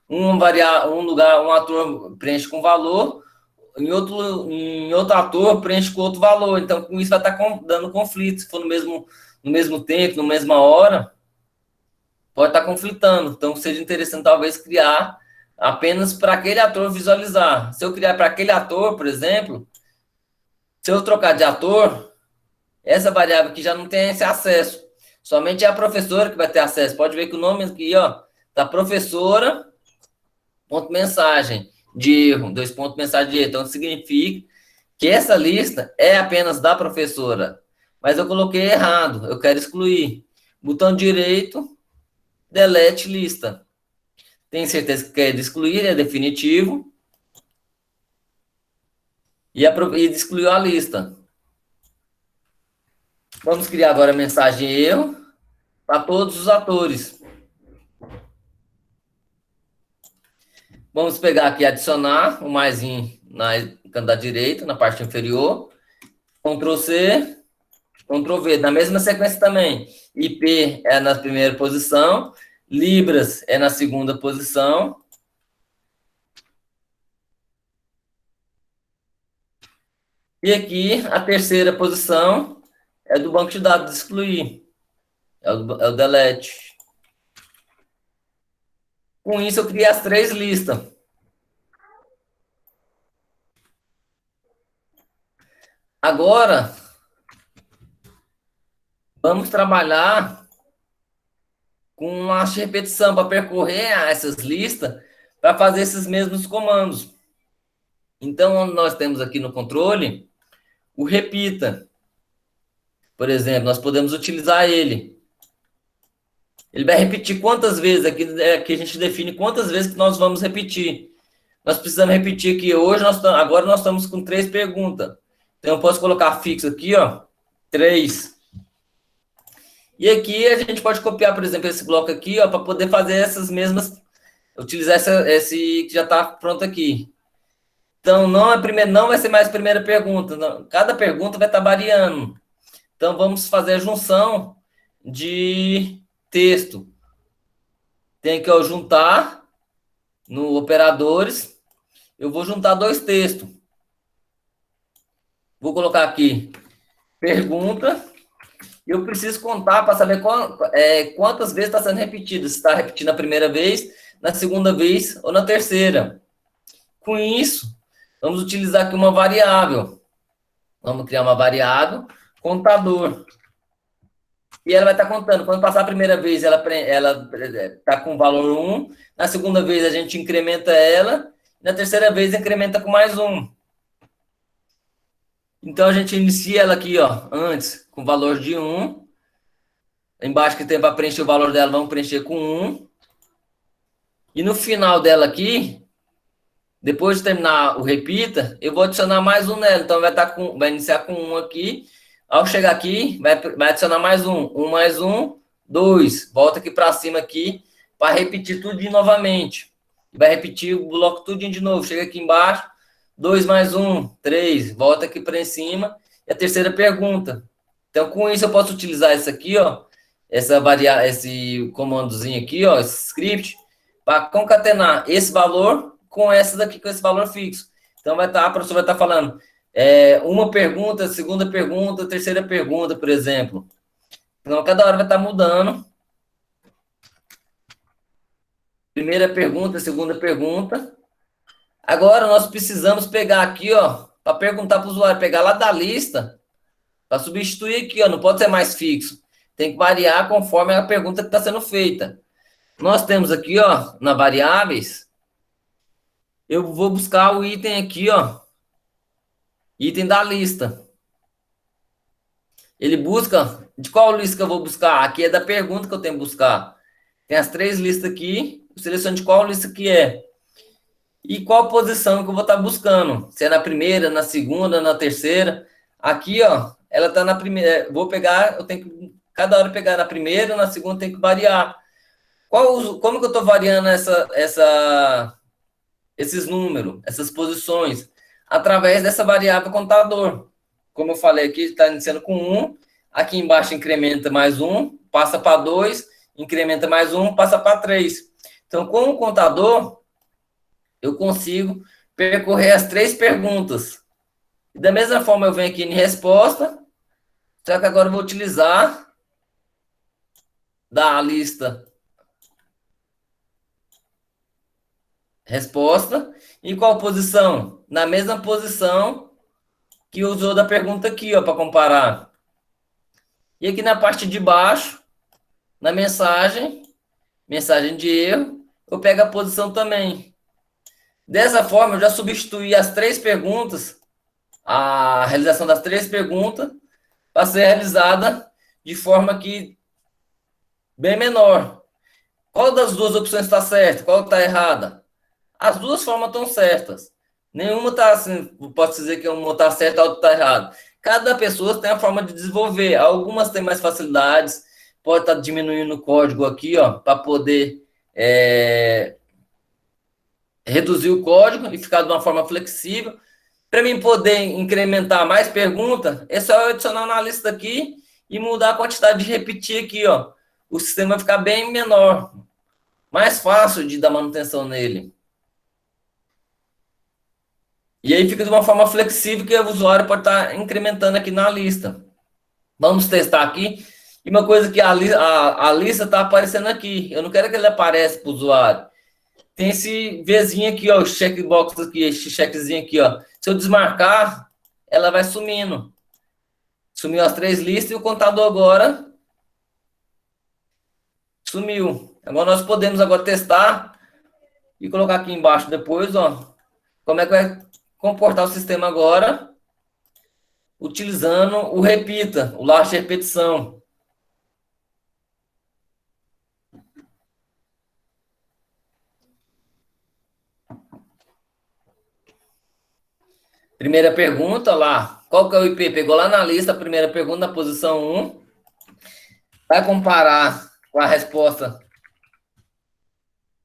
Um ator preenche com valor, em outro ator preenche com outro valor. Então, com isso vai estar dando conflito. Se for no mesmo tempo, na mesma hora, pode estar conflitando. Então, seja interessante, talvez, criar apenas para aquele ator visualizar. Se eu criar para aquele ator, por exemplo, se eu trocar de ator, essa variável aqui já não tem esse acesso. Somente é a professora que vai ter acesso. Pode ver que o nome aqui, ó, tá professora, ponto mensagem de erro, 2 pontos mensagem de erro. Então, significa que essa lista é apenas da professora. Mas eu coloquei errado, eu quero excluir. Botão direito, delete lista. Tem certeza que quer excluir, é definitivo. E excluiu a lista. Vamos criar agora a mensagem erro para todos os atores. Vamos pegar aqui, adicionar o maisinho na canto da direita, na parte inferior. Ctrl+C, Ctrl+V. Na mesma sequência também. IP é na primeira posição. Libras é na segunda posição. E aqui, a terceira posição é do banco de dados de excluir. É o delete. Com isso, eu criei as 3 listas. Agora, vamos trabalhar com uma repetição para percorrer essas listas para fazer esses mesmos comandos. Então, nós temos aqui no controle o repita. Por exemplo, nós podemos utilizar ele. Ele vai repetir quantas vezes, aqui a gente define quantas vezes que nós vamos repetir. Nós precisamos repetir aqui, agora nós estamos com 3 perguntas. Então, eu posso colocar fixo aqui, ó, 3. E aqui a gente pode copiar, por exemplo, esse bloco aqui, ó, para poder fazer essas mesmas, utilizar esse que já está pronto aqui. Então, não vai ser mais a primeira pergunta. Não. Cada pergunta vai estar variando. Então, vamos fazer a junção de texto. Tem que eu juntar no operadores. Eu vou juntar dois textos. Vou colocar aqui pergunta. Eu preciso contar para saber quantas vezes está sendo repetido. Se está repetindo a primeira vez, na segunda vez ou na terceira. Com isso, vamos utilizar aqui uma variável. Vamos criar uma variável, contador. E ela vai estar contando. Quando passar a primeira vez, ela está com o valor 1. Na segunda vez, a gente incrementa ela. Na terceira vez, incrementa com mais 1. Então, a gente inicia ela aqui, ó, antes, com valor de 1. Embaixo que tem para preencher o valor dela, vamos preencher com 1. E no final dela aqui, depois de terminar o repita, eu vou adicionar mais 1 nela. Então, vai iniciar com 1 aqui. Ao chegar aqui, vai adicionar mais 1. 1 mais 1, 2. Volta aqui para cima aqui, para repetir tudo novamente. Vai repetir o bloco tudinho de novo. Chega aqui embaixo, 2 mais 1, 3. Volta aqui para cima. E a terceira pergunta. Então, com isso, eu posso utilizar isso aqui, ó, esse comandozinho aqui, ó, esse script, para concatenar esse valor com essa daqui, com esse valor fixo. Então, a professora vai estar falando uma pergunta, segunda pergunta, terceira pergunta, por exemplo. Então, cada hora vai estar mudando. Primeira pergunta, segunda pergunta. Agora, nós precisamos pegar aqui, ó, para perguntar para o usuário, pegar lá da lista, para substituir aqui, ó, não pode ser mais fixo. Tem que variar conforme a pergunta que está sendo feita. Nós temos aqui, ó, na variáveis, eu vou buscar o item aqui, ó, item da lista. Ele busca, de qual lista que eu vou buscar? Aqui é da pergunta que eu tenho que buscar. Tem as 3 listas aqui, eu seleciono de qual lista que é. E qual posição que eu vou estar buscando. Se é na primeira, na segunda, na terceira. Aqui, ó, ela está na primeira. Vou pegar, eu tenho que, cada hora pegar na primeira, na segunda tem que variar. Como que eu estou variando esses números, essas posições? Através dessa variável contador. Como eu falei aqui, está iniciando com 1. Aqui embaixo incrementa mais 1, passa para 2, incrementa mais 1, passa para 3. Então, com o contador, eu consigo percorrer as 3 perguntas. E da mesma forma, eu venho aqui em resposta, só que agora eu vou utilizar da lista resposta. E qual posição? Na mesma posição que usou da pergunta aqui, ó, para comparar. E aqui na parte de baixo, na mensagem de erro, eu pego a posição também. Dessa forma, eu já substituí as 3 perguntas, a realização das 3 perguntas, para ser realizada de forma que bem menor. Qual das duas opções está certa? Qual está errada? As duas formas estão certas. Nenhuma está assim, posso dizer que uma está certa, a outra está errada. Cada pessoa tem a forma de desenvolver. Algumas têm mais facilidades, pode estar diminuindo o código aqui, ó, para poder reduzir o código e ficar de uma forma flexível. Para mim poder incrementar mais perguntas, é só eu adicionar na lista aqui e mudar a quantidade de repetir aqui, ó. O sistema vai ficar bem menor, mais fácil de dar manutenção nele. E aí fica de uma forma flexível que o usuário pode estar incrementando aqui na lista. Vamos testar aqui. E uma coisa que a lista está aparecendo aqui. Eu não quero que ele apareça para o usuário. Tem esse Vzinho aqui, ó, o checkbox aqui, esse checkzinho aqui, ó. Se eu desmarcar, ela vai sumindo. Sumiu as 3 listas e o contador agora sumiu. Agora nós podemos agora testar e colocar aqui embaixo depois, ó, como é que vai comportar o sistema agora, utilizando o repita, o last repetição. Primeira pergunta lá, qual que é o IP? Pegou lá na lista a primeira pergunta, na posição 1. Vai comparar com a resposta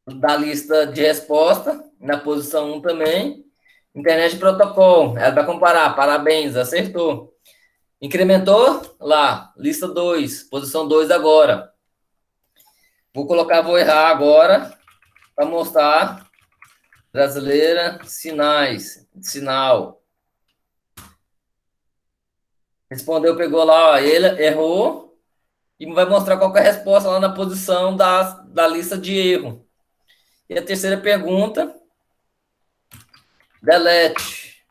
da lista de resposta, na posição 1 também. Internet protocolo, ela vai comparar, parabéns, acertou. Incrementou? Lá, lista 2, posição 2 agora. Vou errar agora para mostrar. Brasileira, sinal. Respondeu, pegou lá, ó, ele errou e vai mostrar qual que é a resposta lá na posição da lista de erro. E a terceira pergunta, delete.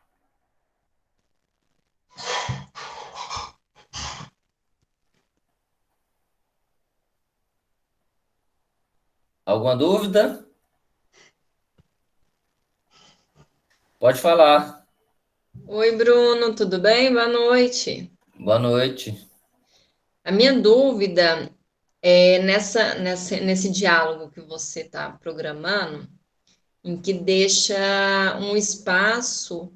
Alguma dúvida? Pode falar. Oi, Bruno, tudo bem? Boa noite. Boa noite. A minha dúvida é nesse diálogo que você está programando, em que deixa um espaço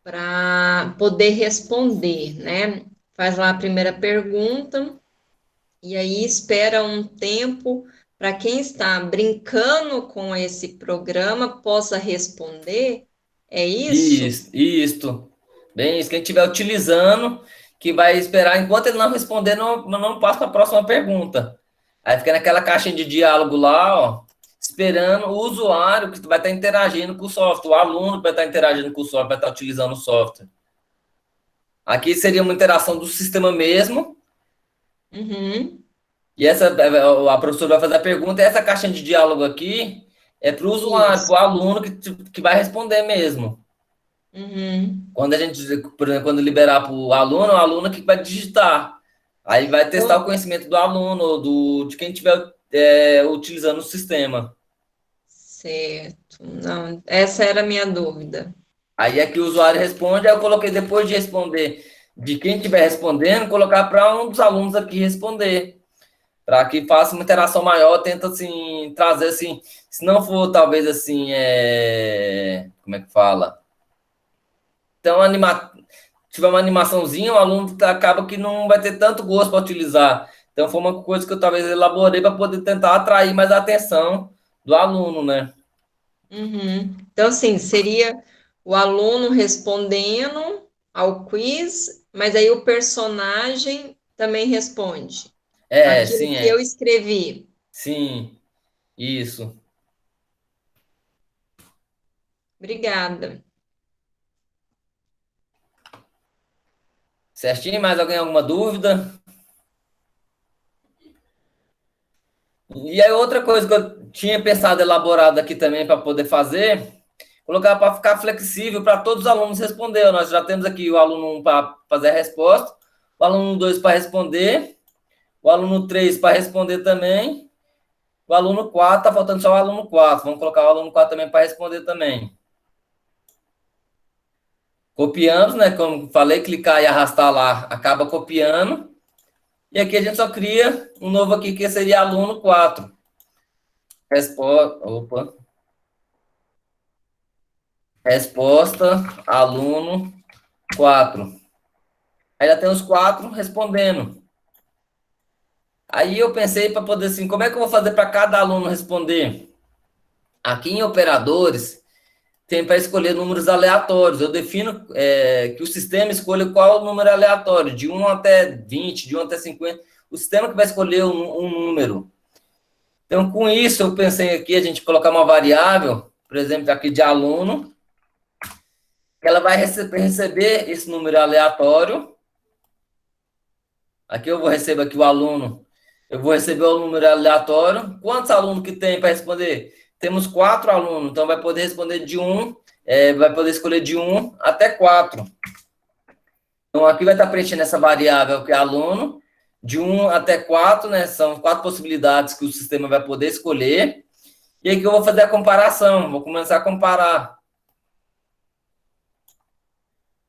para poder responder, né? Faz lá a primeira pergunta e aí espera um tempo para quem está brincando com esse programa possa responder. É isso? Isso. Bem, isso que a gente estiver utilizando, que vai esperar, enquanto ele não responder, não passa para a próxima pergunta. Aí fica naquela caixinha de diálogo lá, ó, esperando o usuário que vai estar interagindo com o software, o aluno que vai estar interagindo com o software, vai estar utilizando o software. Aqui seria uma interação do sistema mesmo, Uhum. e a professora vai fazer a pergunta, e essa caixinha de diálogo aqui é para o usuário, Isso. para o aluno que vai responder mesmo. Uhum. Quando a gente, por exemplo, quando liberar para o aluno que vai digitar. Aí vai testar o Então, conhecimento do aluno, de quem estiver utilizando o sistema. certo. Não, essa era a minha dúvida. Aí aqui o usuário responde, aí eu coloquei depois de responder, de quem estiver respondendo, colocar para um dos alunos aqui responder, para que faça uma interação maior, tenta assim, trazer assim, se não for talvez assim, como é que fala? Então, tiver uma animaçãozinha, o aluno acaba que não vai ter tanto gosto para utilizar. Então, foi uma coisa que eu talvez elaborei para poder tentar atrair mais a atenção do aluno, né? Uhum. Então, assim, seria o aluno respondendo ao quiz, mas aí o personagem também responde aquilo Sim, que eu escrevi. sim, isso. Obrigada. Certinho? Mais alguém alguma dúvida? E aí, outra coisa que eu tinha pensado elaborado aqui também para poder fazer, colocar para ficar flexível para todos os alunos responder. Nós já temos aqui o aluno 1 para fazer a resposta, o aluno 2 para responder, o aluno 3 para responder também, o aluno 4 está faltando só o aluno 4. Vamos colocar o aluno 4 também para responder também. Copiamos, né? Como falei, clicar e arrastar lá, acaba copiando. E aqui a gente só cria um novo aqui, que seria aluno 4. Resposta, aluno 4. Aí já tem os 4 respondendo. Aí eu pensei para poder assim, como é que eu vou fazer para cada aluno responder? Aqui em operadores, tem para escolher números aleatórios. Eu defino que o sistema escolha qual o número aleatório, de 1 até 20, de 1 até 50. O sistema que vai escolher um número. Então, com isso, eu pensei aqui a gente colocar uma variável, por exemplo, aqui de aluno, que ela vai receber esse número aleatório. Aqui eu vou receber aqui o aluno, eu vou receber o número aleatório. Quantos alunos que tem para responder? Temos 4 alunos, então vai poder responder de 1, vai poder escolher de 1 até 4. Então aqui vai estar preenchendo essa variável que é aluno, de 1 até 4, né? São 4 possibilidades que o sistema vai poder escolher. E aqui eu vou fazer a comparação, vou começar a comparar.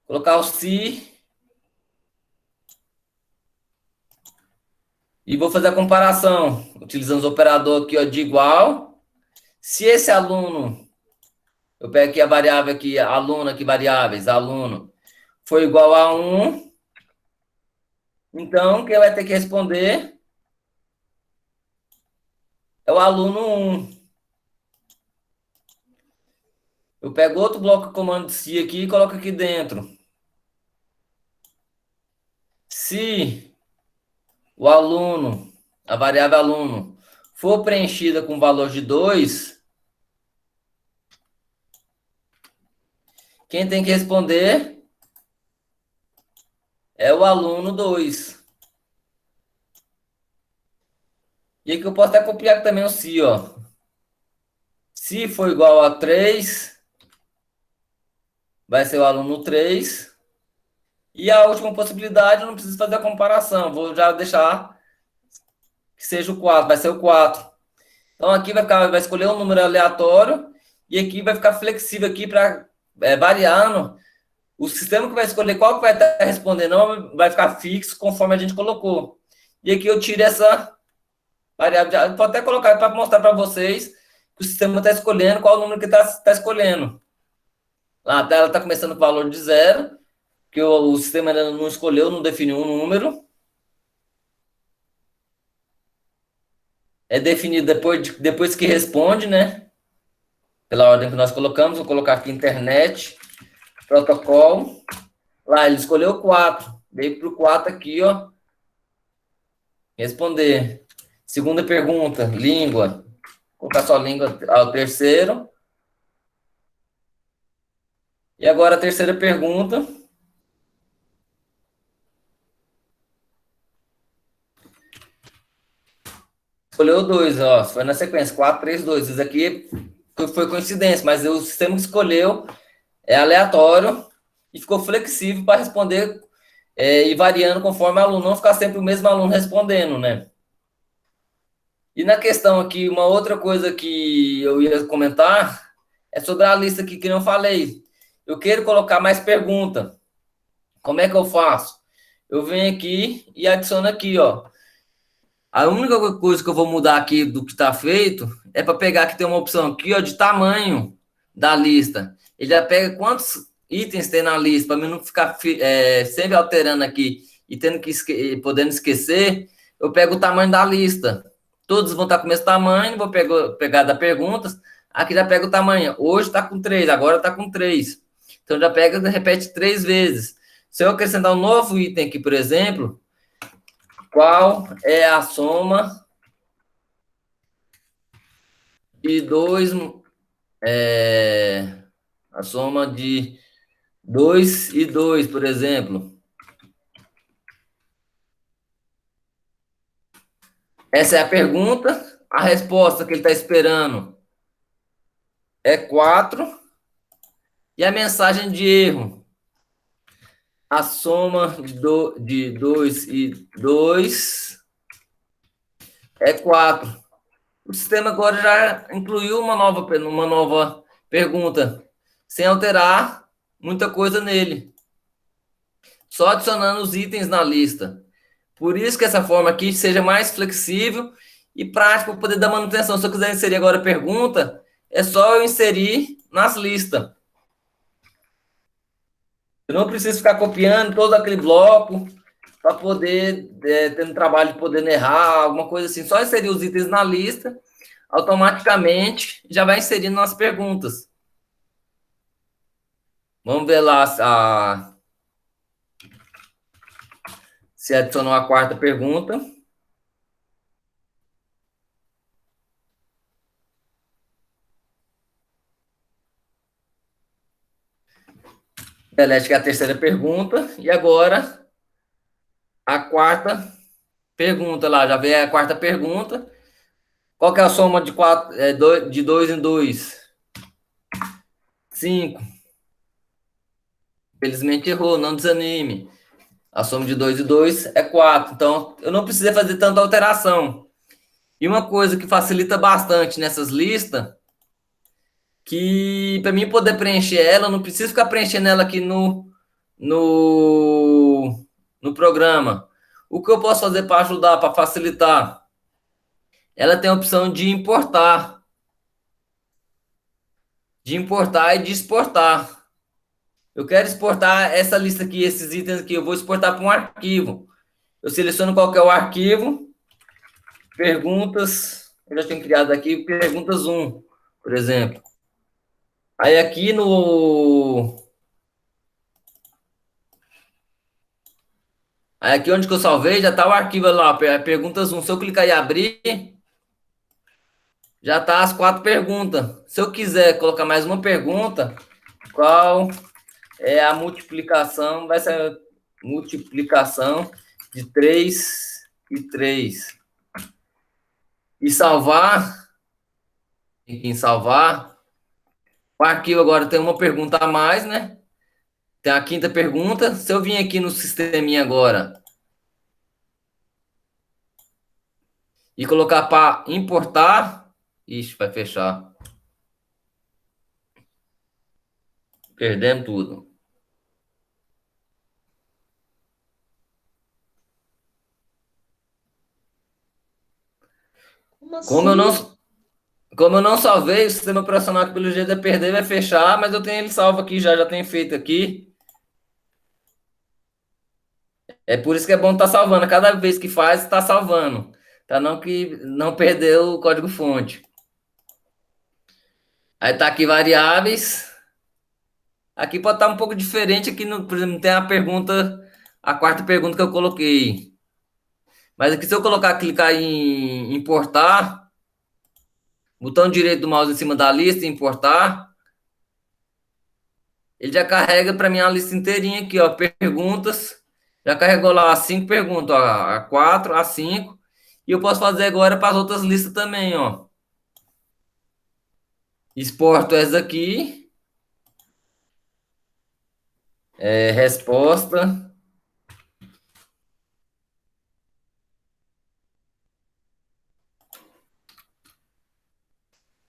Colocar o se e vou fazer a comparação, utilizando o operador aqui ó, de igual. Se esse aluno, eu pego aqui a variável aqui, aluno aqui, variáveis, aluno, for igual a 1, então quem vai ter que responder é o aluno 1. Eu pego outro bloco de comando de se aqui e coloco aqui dentro. Se o aluno, a variável aluno, for preenchida com valor de 2, quem tem que responder é o aluno 2. E aqui eu posso até copiar também o se, ó. Se for igual a 3, vai ser o aluno 3. E a última possibilidade, eu não preciso fazer a comparação. Vou já deixar que seja o 4, vai ser o 4. Então aqui vai escolher um número aleatório e aqui vai ficar flexível aqui para variando. O sistema que vai escolher qual que vai estar respondendo vai ficar fixo conforme a gente colocou. E aqui eu tiro essa variável. Vou até colocar para mostrar para vocês que o sistema está escolhendo qual o número que está escolhendo. Lá ela está começando com o valor de 0, que o sistema ainda não escolheu, não definiu um número. É definido depois que responde, né? Pela ordem que nós colocamos. Vou colocar aqui internet, protocolo. Lá, ele escolheu 4. Veio para o 4 aqui, ó. Responder. Segunda pergunta, língua. Vou colocar só língua ao terceiro. E agora a terceira pergunta. Escolheu 2, ó. Foi na sequência, 4, 3, 2. Isso aqui foi coincidência, mas o sistema que escolheu é aleatório e ficou flexível para responder e variando conforme o aluno, não ficar sempre o mesmo aluno respondendo, né? E na questão aqui, uma outra coisa que eu ia comentar é sobre a lista aqui que eu não falei. Eu quero colocar mais pergunta. Como é que eu faço? Eu venho aqui e adiciono aqui, ó. A única coisa que eu vou mudar aqui do que está feito é para pegar que tem uma opção aqui, ó, de tamanho da lista. Ele já pega quantos itens tem na lista, para mim não ficar sempre alterando aqui e podendo esquecer. Eu pego o tamanho da lista. Todos vão estar com o mesmo tamanho, vou pegar da perguntas. Aqui já pega o tamanho. Hoje está com 3, agora está com 3. Então já pega e repete 3 vezes. Se eu acrescentar um novo item aqui, por exemplo, qual é a soma de 2, a soma de 2 e 2, por exemplo. Essa é a pergunta. A resposta que ele está esperando é 4. E a mensagem de erro. A soma de 2 e 2 é 4. O sistema agora já incluiu uma nova pergunta, sem alterar muita coisa nele. Só adicionando os itens na lista. Por isso que essa forma aqui seja mais flexível e prática para poder dar manutenção. Se eu quiser inserir agora pergunta, é só eu inserir nas listas. Eu não preciso ficar copiando todo aquele bloco para poder ter um trabalho de poder errar, alguma coisa assim. Só inserir os itens na lista, automaticamente já vai inserindo nas perguntas. Vamos ver lá se adicionou a quarta pergunta. Delete, que é a terceira pergunta. E agora, a quarta pergunta lá. Já veio a quarta pergunta. Qual que é a soma de 2 em 2? 5. Infelizmente errou, não desanime. A soma de 2 e 2 é 4. Então, eu não precisei fazer tanta alteração. E uma coisa que facilita bastante nessas listas, que para mim poder preencher ela, eu não preciso ficar preenchendo ela aqui no programa. O que eu posso fazer para ajudar, para facilitar? Ela tem a opção de importar. De importar e de exportar. Eu quero exportar essa lista aqui, esses itens aqui, eu vou exportar para um arquivo. Eu seleciono qual que é o arquivo. Perguntas, eu já tenho criado aqui, perguntas 1, por exemplo. Aí aqui Aí aqui onde que eu salvei, já tá o arquivo lá, perguntas 1. Se eu clicar em abrir, já tá as 4 perguntas. Se eu quiser colocar mais uma pergunta, qual é a multiplicação? Vai ser a multiplicação de 3 e 3. E salvar, em salvar, o arquivo agora tem uma pergunta a mais, né? Tem a quinta pergunta. Se eu vim aqui no sisteminha agora e colocar para importar, ixi, vai fechar. Perdemos tudo. Como Como eu não, assim? como eu não salvei, o sistema operacional que pelo jeito vai perder, vai fechar, mas eu tenho ele salvo aqui já tenho feito aqui. É por isso que é bom estar salvando. Cada vez que faz, está salvando. Para não que não perder o código-fonte. Aí tá aqui variáveis. Aqui pode estar um pouco diferente. Aqui, no, por exemplo, tem a pergunta, a quarta pergunta que eu coloquei. Mas aqui, se eu colocar, clicar em importar, botão direito do mouse em cima da lista, importar, ele já carrega para mim a lista inteirinha aqui, ó, perguntas. Já carregou lá as 5 perguntas, ó, a 4, a 5. E eu posso fazer agora para as outras listas também, ó. Exporto essa aqui, resposta.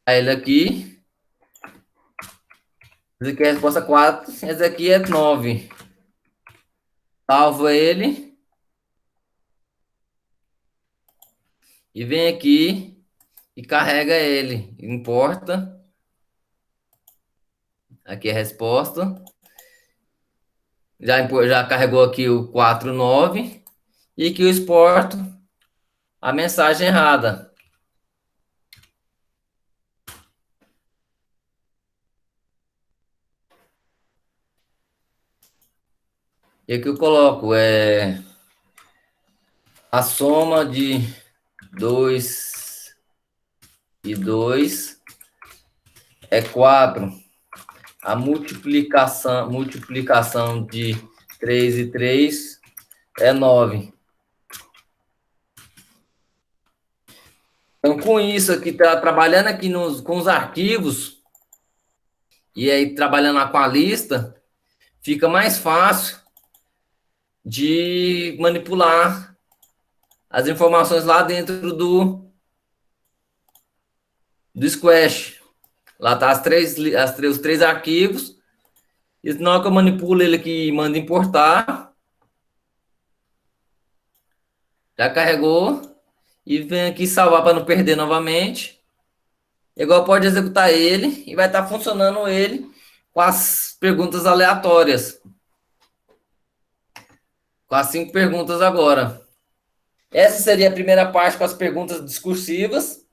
Aí ele aqui. Esse aqui é a resposta 4. Esse aqui é 9. Salvo ele. E vem aqui e carrega ele. Importa. Aqui é a resposta. Já carregou aqui o 4 9. E aqui eu exporto a mensagem errada. E aqui eu coloco a soma de 2 e 2 é 4. A multiplicação de 3 e 3 é 9. Então, com isso aqui, trabalhando aqui com os arquivos, e aí trabalhando lá com a lista, fica mais fácil de manipular as informações lá dentro do Squash. Lá tá os 3 arquivos, e na hora que eu manipulo ele aqui e mando importar, já carregou, e vem aqui salvar para não perder novamente. Igual pode executar ele e vai estar funcionando ele com as perguntas aleatórias. Com as 5 perguntas agora. Essa seria a primeira parte com as perguntas discursivas.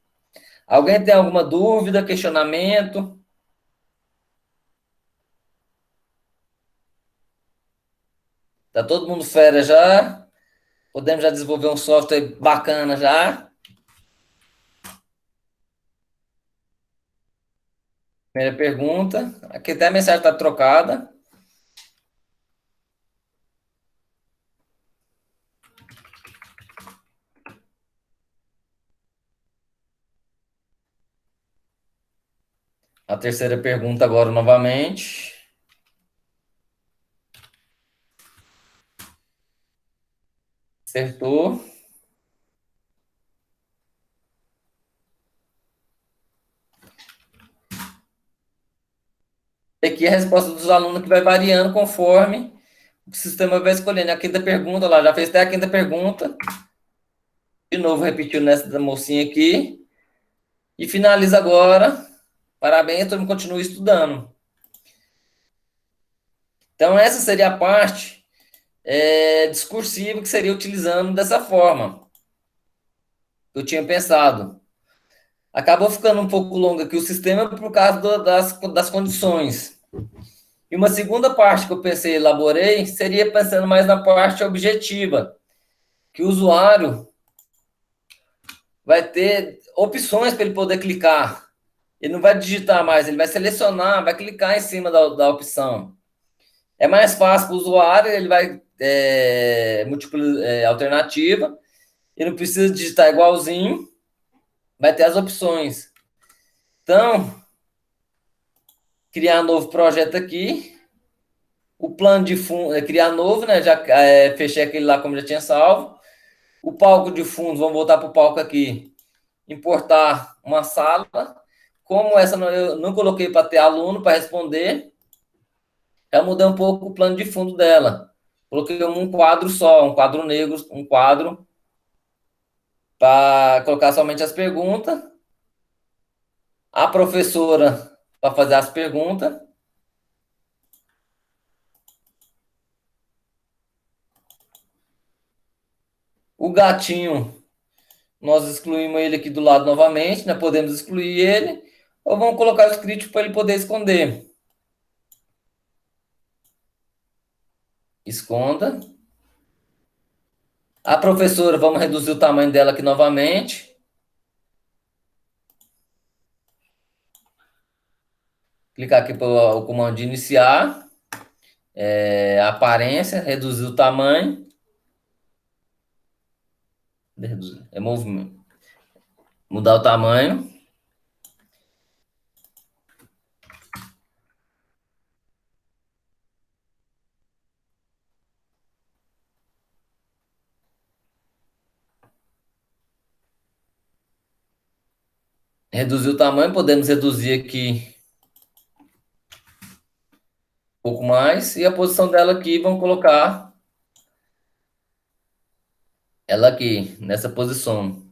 Alguém tem alguma dúvida, questionamento? Tá todo mundo fera já? Podemos já desenvolver um software bacana já? Primeira pergunta. Aqui até a mensagem está trocada. A terceira pergunta agora novamente. Acertou. E aqui a resposta dos alunos que vai variando conforme o sistema vai escolhendo. A quinta pergunta lá, já fez até a quinta pergunta. De novo, repetiu nessa da mocinha aqui. E finaliza agora. Parabéns, todo mundo continua estudando. Então, essa seria a parte discursiva que seria utilizando dessa forma. Eu tinha pensado. Acabou ficando um pouco longo aqui o sistema por causa das condições. E uma segunda parte que eu pensei, elaborei, seria pensando mais na parte objetiva, que o usuário vai ter opções para ele poder clicar. Ele não vai digitar mais, ele vai selecionar, vai clicar em cima da opção. É mais fácil para o usuário, ele vai múltipla alternativa, ele não precisa digitar igualzinho, vai ter as opções. Então, criar um novo projeto aqui, o plano de fundo, criar novo, né? Já fechei aquele lá como já tinha salvo. O palco de fundo, vamos voltar para o palco aqui. Importar uma sala. Como essa eu não coloquei para ter aluno para responder, já mudei um pouco o plano de fundo dela. Coloquei um quadro só, um quadro negro, um quadro para colocar somente as perguntas. A professora para fazer as perguntas. O gatinho, nós excluímos ele aqui do lado novamente, né? Podemos excluir ele, ou vamos colocar os críticos para ele poder esconder. Esconda. A professora, vamos reduzir o tamanho dela aqui novamente. Clicar aqui para o comando de iniciar. Aparência, reduzir o tamanho. É movimento. Mudar o tamanho. Reduzir o tamanho, podemos reduzir aqui um pouco mais. E a posição dela aqui, vamos colocar ela aqui, nessa posição.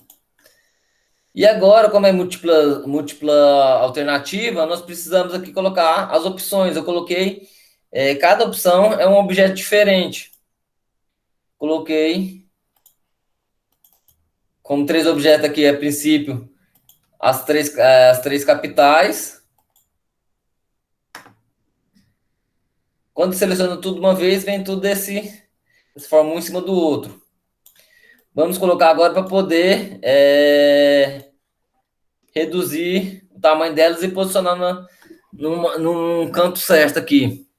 E agora, como é múltipla alternativa, nós precisamos aqui colocar as opções. Eu coloquei, cada opção é um objeto diferente. Coloquei como 3 objetos aqui, a princípio, as três capitais. Quando seleciona tudo de uma vez, vem tudo desse forma um em cima do outro. Vamos colocar agora para poder reduzir o tamanho delas e posicionar num canto certo aqui.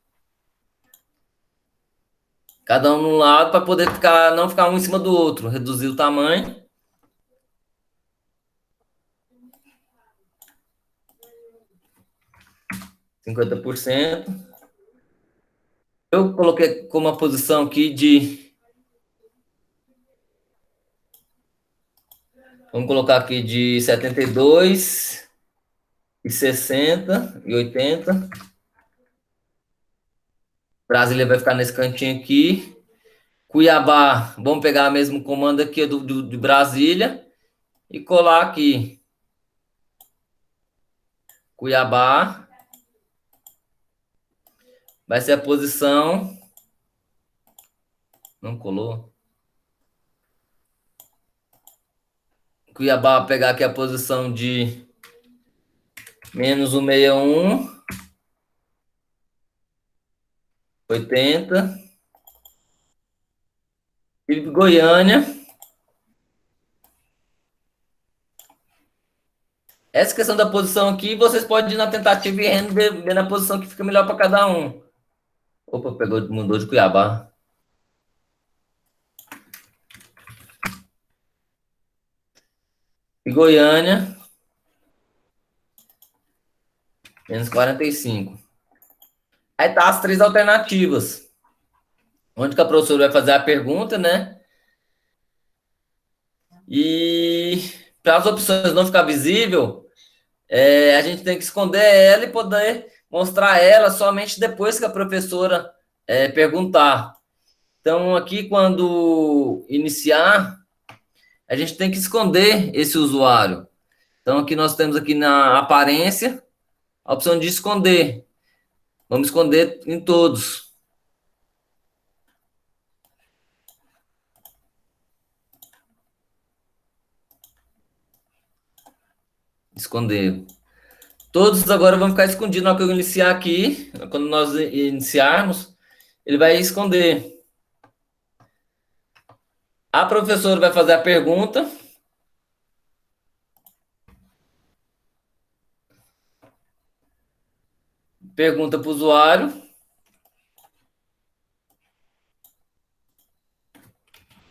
Cada um num lado para poder não ficar um em cima do outro. Reduzir o tamanho. %50. Eu coloquei como uma posição aqui de... Vamos colocar aqui de 72, e 60, e 80. Brasília vai ficar nesse cantinho aqui. Cuiabá, vamos pegar o mesmo comando aqui de Brasília e colar aqui. Cuiabá vai ser a posição. Não colou. Cuiabá vai pegar aqui a posição de -161, 80. E Goiânia. Essa questão da posição aqui, vocês podem ir na tentativa e erro, ver na posição que fica melhor para cada um. Opa, mudou de Cuiabá. E Goiânia, -45. Aí tá as 3 alternativas. Onde que a professora vai fazer a pergunta, né? E para as opções não ficar visível, a gente tem que esconder ela e poder mostrar ela somente depois que a professora perguntar. Então, aqui, quando iniciar, a gente tem que esconder esse usuário. Então, aqui nós temos aqui na aparência a opção de esconder. Vamos esconder em todos. Esconder. Todos agora vão ficar escondidos na hora que eu iniciar aqui. Quando nós iniciarmos, ele vai esconder. A professora vai fazer a pergunta. Pergunta para o usuário.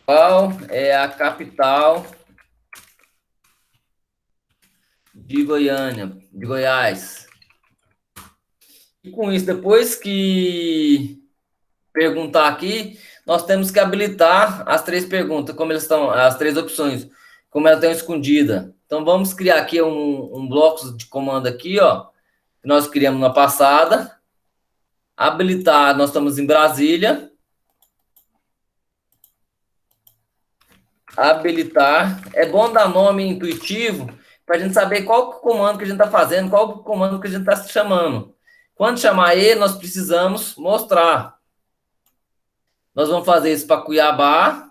Qual é a capital de Goiânia, de Goiás? E com isso, depois que perguntar aqui, nós temos que habilitar as três perguntas, como elas estão, as três opções, como elas estão escondidas. Então, vamos criar aqui um bloco de comando aqui, ó, que nós criamos na passada. Habilitar, nós estamos em Brasília. Habilitar. É bom dar nome intuitivo para a gente saber qual comando que a gente está fazendo, qual comando que a gente está chamando. Quando chamar ele, nós precisamos mostrar. Nós vamos fazer isso para Cuiabá.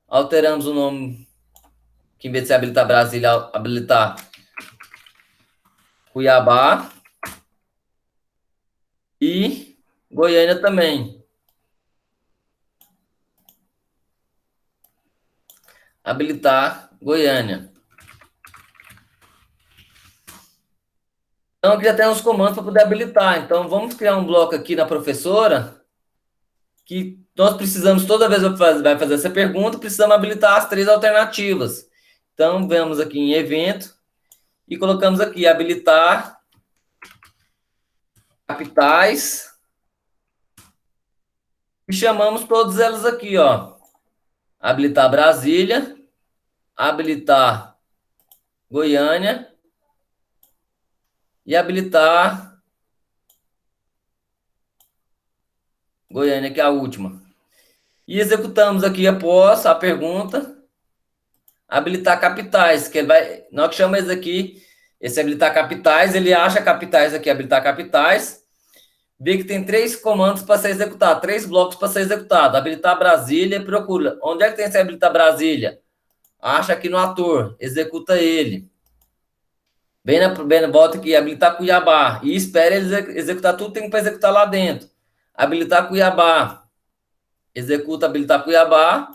Alteramos o nome, que em vez de ser habilitar Brasília, habilitar Cuiabá. E Goiânia também. Habilitar Goiânia. Então, aqui já tem uns comandos para poder habilitar. Então, vamos criar um bloco aqui na professora, que nós precisamos, toda vez que vai fazer essa pergunta, precisamos habilitar as três alternativas. Então, vamos aqui em evento e colocamos aqui habilitar capitais e chamamos todas elas aqui, ó. Habilitar Brasília, habilitar Goiânia e habilitar Goiânia, que é a última. E executamos aqui após a pergunta, habilitar capitais, que ele vai, na hora que chama esse aqui, esse habilitar capitais, ele acha capitais aqui, habilitar capitais, vê que tem três comandos para ser executado, três blocos para ser executado. Habilitar Brasília, procura. Onde é que tem esse habilitar Brasília? Acha aqui no ator, executa ele. Bem na volta aqui, habilitar Cuiabá. E espera ele executar tudo, tem para executar lá dentro. Habilitar Cuiabá. Executa habilitar Cuiabá.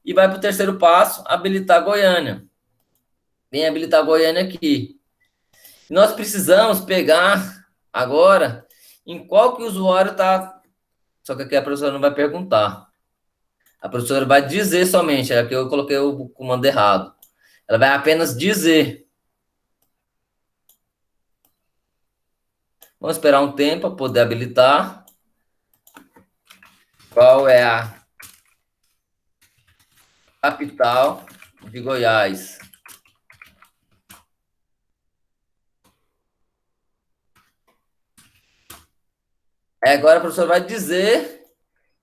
E vai para o terceiro passo, habilitar Goiânia. Vem habilitar Goiânia aqui. E nós precisamos pegar agora em qual que o usuário está. Só que aqui a professora não vai perguntar. A professora vai dizer somente. Aqui eu coloquei o comando errado. Ela vai apenas dizer. Vamos esperar um tempo para poder habilitar. Qual é a capital de Goiás? Agora a professora vai dizer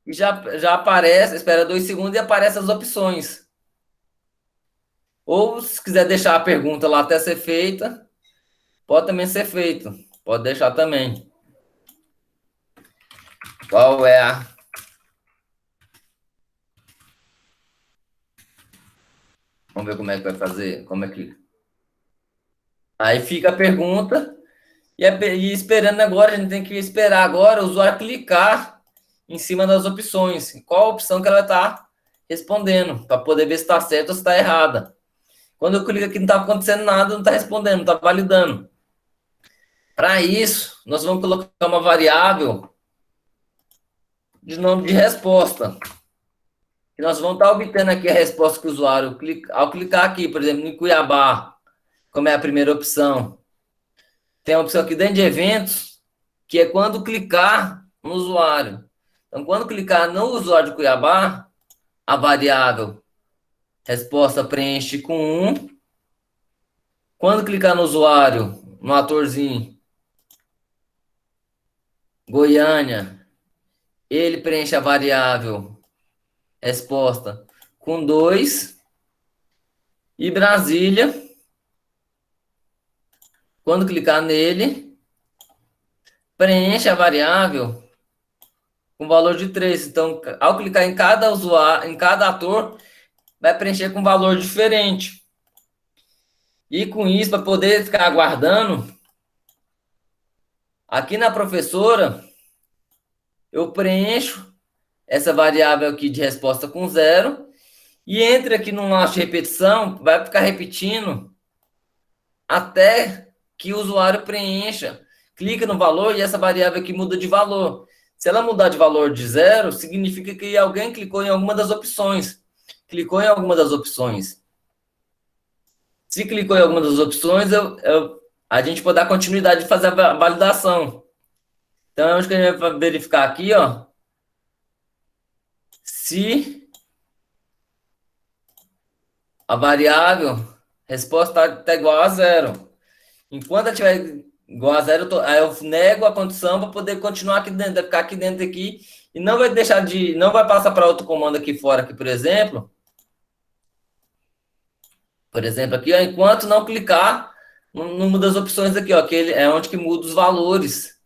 e já aparece, espera 2 segundos e aparece as opções. Ou se quiser deixar a pergunta lá até ser feita, pode também ser feito. Pode deixar também. Qual é a... Vamos ver como é que vai fazer. Como é que... Aí fica a pergunta. E esperando agora, a gente tem que esperar agora o usuário clicar em cima das opções. Qual a opção que ela está respondendo, para poder ver se está certo ou se está errada. Quando eu clico aqui, não está acontecendo nada, não está respondendo, não está validando. Para isso, nós vamos colocar uma variável de nome de resposta. E nós vamos estar obtendo aqui a resposta que o usuário, ao clicar aqui, por exemplo, em Cuiabá, como é a primeira opção. Tem a opção aqui dentro de eventos, que é quando clicar no usuário. Então, quando clicar no usuário de Cuiabá, a variável resposta preenche com 1. Quando clicar no usuário, no atorzinho, Goiânia, ele preenche a variável resposta com 2. E Brasília, quando clicar nele, preenche a variável com valor de 3. Então, ao clicar em cada usuário, em cada ator, vai preencher com valor diferente. E com isso, para poder ficar aguardando, aqui na professora, eu preencho essa variável aqui de resposta com 0, e entra aqui no laço de repetição, vai ficar repetindo até que o usuário preencha. Clica no valor e essa variável aqui muda de valor. Se ela mudar de valor de 0, significa que alguém clicou em alguma das opções. Clicou em alguma das opções. Se clicou em alguma das opções, a gente pode dar continuidade de fazer a validação. Então, é onde que a gente vai verificar aqui, ó, se a variável resposta está igual a 0. Enquanto ela estiver igual a 0, aí eu nego a condição para poder continuar aqui dentro, vai ficar aqui dentro aqui, e não vai deixar não vai passar para outro comando aqui fora, aqui, por exemplo, aqui, ó, enquanto não clicar numa das opções aqui, ó, que é onde que muda os valores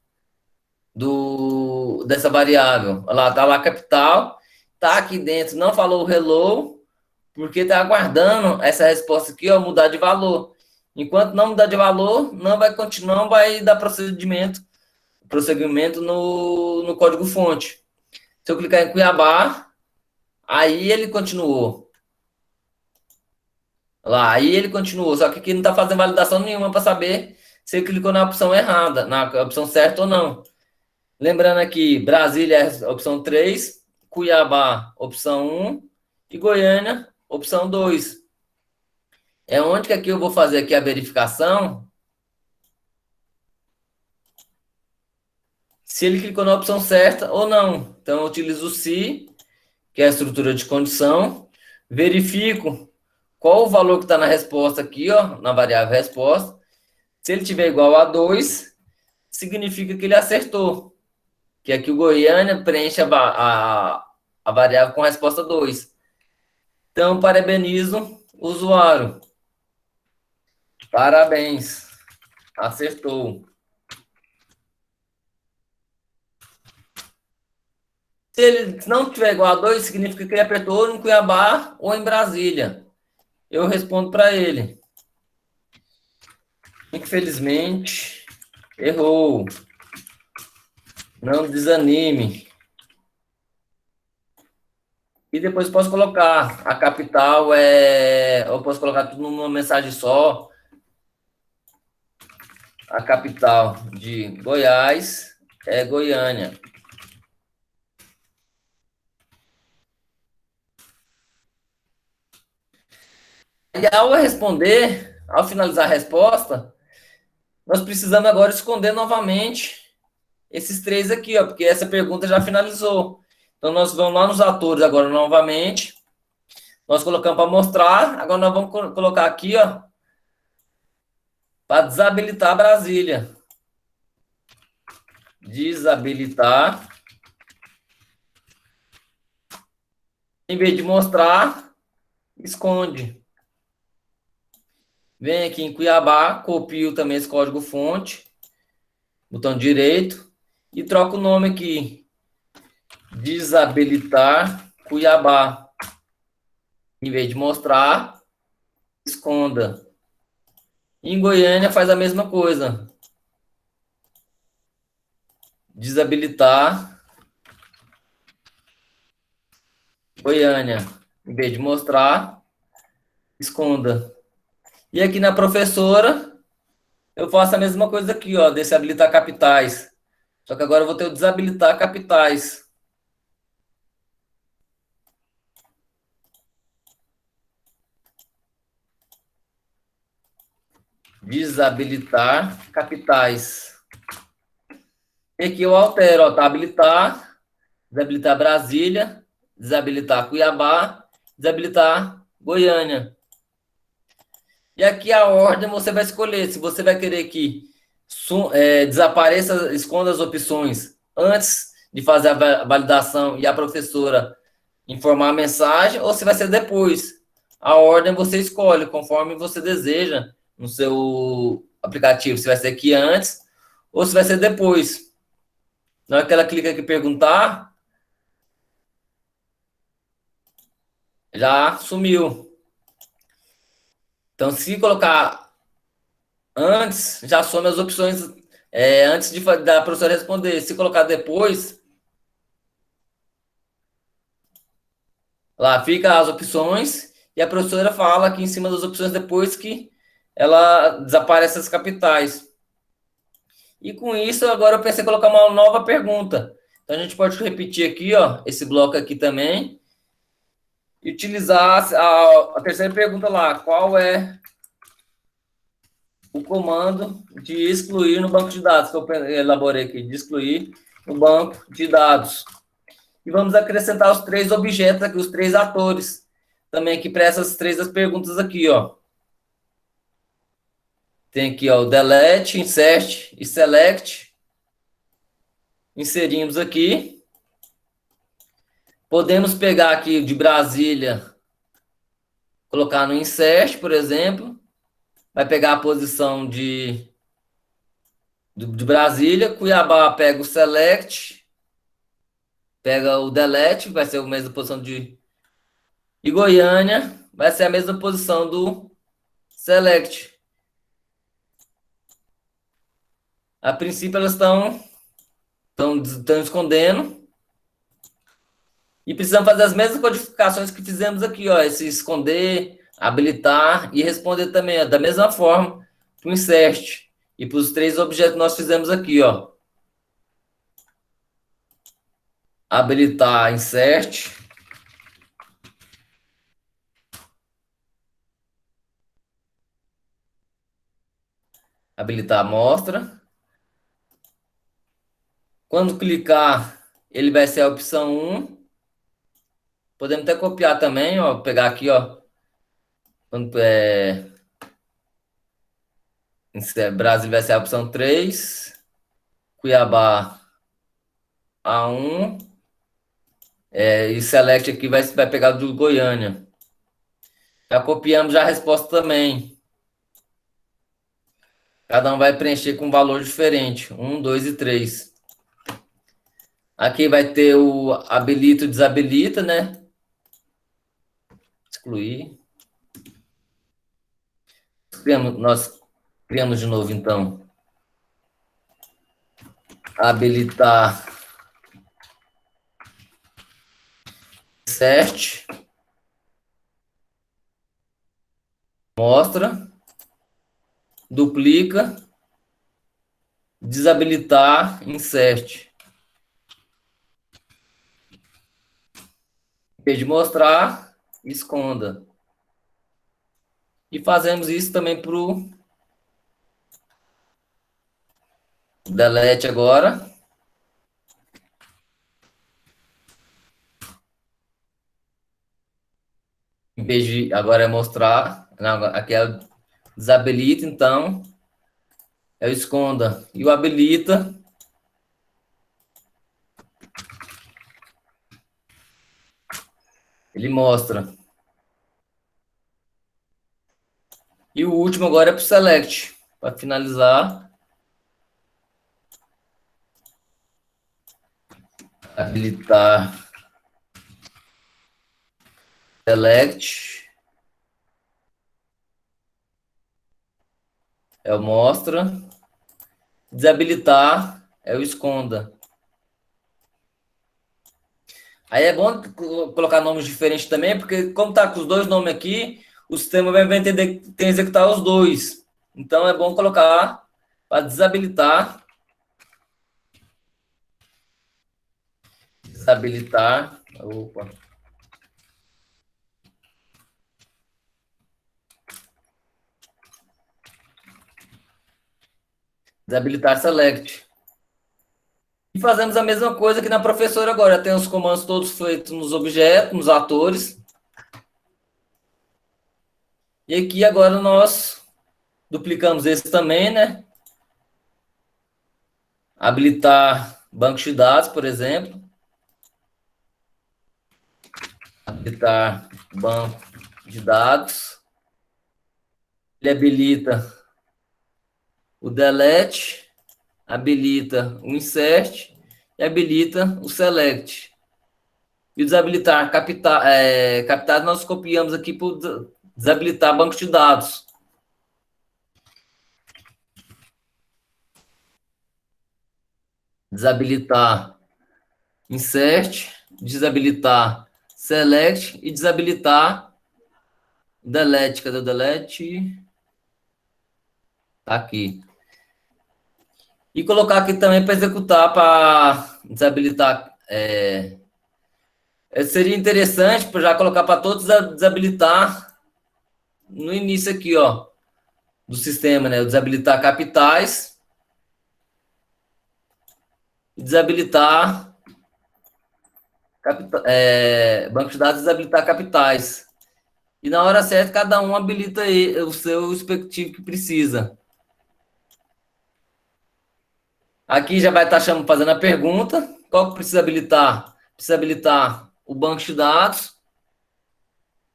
dessa variável. Olha lá, tá lá capital, tá aqui dentro, não falou o hello, porque tá aguardando essa resposta aqui, ó, mudar de valor. Enquanto não mudar de valor, não vai continuar, não vai dar prosseguimento no código-fonte. Se eu clicar em Cuiabá, aí ele continuou. Lá, aí ele continuou, só que aqui não está fazendo validação nenhuma para saber se ele clicou na opção errada, na opção certa ou não. Lembrando aqui, Brasília é a opção 3, Cuiabá, opção 1, e Goiânia, opção 2. É onde que aqui eu vou fazer aqui a verificação se ele clicou na opção certa ou não. Então, eu utilizo o se, que é a estrutura de condição, verifico qual o valor que está na resposta aqui, ó, na variável resposta. Se ele tiver igual a 2, significa que ele acertou. Que aqui o Goiânia preenche a variável com a resposta 2. Então, parabenizo o usuário. Parabéns. Acertou. Se ele não tiver igual a 2, significa que ele apertou em Cuiabá ou em Brasília. Eu respondo para ele. Infelizmente, errou. Não desanime. E depois posso colocar a capital eu posso colocar tudo numa mensagem só. A capital de Goiás é Goiânia. E ao responder, ao finalizar a resposta, nós precisamos agora esconder novamente esses 3 aqui, ó, porque essa pergunta já finalizou. Então, nós vamos lá nos atores agora novamente. Nós colocamos para mostrar. Agora, nós vamos colocar aqui, ó, para desabilitar Brasília. Desabilitar. Em vez de mostrar, esconde. Vem aqui em Cuiabá, copio também esse código-fonte. Botão direito. E troco o nome aqui. Desabilitar Cuiabá. Em vez de mostrar, esconda. Em Goiânia faz a mesma coisa. Desabilitar Goiânia. Em vez de mostrar, esconda. E aqui na professora, eu faço a mesma coisa aqui, ó, desabilitar capitais. Só que agora eu vou ter o desabilitar capitais. Desabilitar capitais. E aqui eu altero, ó, tá? Habilitar, desabilitar Brasília, desabilitar Cuiabá, desabilitar Goiânia. E aqui a ordem você vai escolher, se você vai querer que desapareça, esconda as opções antes de fazer a validação e a professora informar a mensagem, ou se vai ser depois. A ordem você escolhe, conforme você deseja no seu aplicativo, se vai ser aqui antes ou se vai ser depois. Na hora que ela clica aqui perguntar, já sumiu. Então, se colocar antes, já some as opções antes da professora responder. Se colocar depois, lá fica as opções e a professora fala aqui em cima das opções depois que ela desaparece as capitais. E com isso, agora eu pensei em colocar uma nova pergunta. Então, a gente pode repetir aqui, ó, esse bloco aqui também. E utilizar a terceira pergunta lá. Qual é o comando de excluir no banco de dados, que eu elaborei aqui, de excluir no banco de dados. E vamos acrescentar os 3 objetos aqui, os 3 atores, também aqui para essas 3 perguntas aqui, ó. Tem aqui, ó, o delete, insert e select. Inserimos aqui. Podemos pegar aqui de Brasília, colocar no insert, por exemplo. Vai pegar a posição de Brasília. Cuiabá pega o select, pega o delete, vai ser a mesma posição de... E Goiânia vai ser a mesma posição do select. A princípio, elas estão escondendo. E precisamos fazer as mesmas codificações que fizemos aqui, ó. Esse esconder, habilitar e responder também, ó, da mesma forma para o insert. E para os 3 objetos que nós fizemos aqui, ó. Habilitar, insert. Habilitar amostra. Quando clicar, ele vai ser a opção 1. Podemos até copiar também, ó. Pegar aqui, ó. Quando, Brasil vai ser a opção 3. Cuiabá A1. E select aqui vai pegar do Goiânia. Já copiamos já a resposta também. Cada um vai preencher com um valor diferente. 1, 2 e 3. Aqui vai ter o habilita e desabilita, né? Excluir. Nós criamos de novo, então. Habilitar. Insert. Mostra. Duplica. Desabilitar. Insert. Em vez de mostrar, esconda. E fazemos isso também para o delete agora. Em vez de agora é mostrar, não, aqui é o desabilita, então é o esconda. E o habilita, ele mostra. E o último agora é para o select, para finalizar. Habilitar select. É o mostra. Desabilitar é o esconda. Aí é bom colocar nomes diferentes também, porque como tá com os 2 nomes aqui, o sistema vai entender que tem que executar os 2. Então é bom colocar para desabilitar. Desabilitar. Opa. Desabilitar select. E fazemos a mesma coisa que na professora agora. Tem os comandos todos feitos nos objetos, nos atores. E aqui agora nós duplicamos esse também, né? Habilitar banco de dados, por exemplo. Habilitar banco de dados. Ele habilita o delete, habilita o insert e habilita o select. E o desabilitar captado nós copiamos aqui para desabilitar banco de dados. desabilitar insert, desabilitar select e desabilitar delete. Cadê o delete? Tá aqui. E colocar aqui também para executar, para desabilitar. Seria interessante para já colocar para todos desabilitar no início aqui, ó, do sistema, né? Desabilitar capitais e desabilitar banco de dados, desabilitar capitais. E na hora certa, cada um habilita o seu respectivo que precisa. Aqui já vai estar fazendo a pergunta. Qual que precisa habilitar? Precisa habilitar o banco de dados.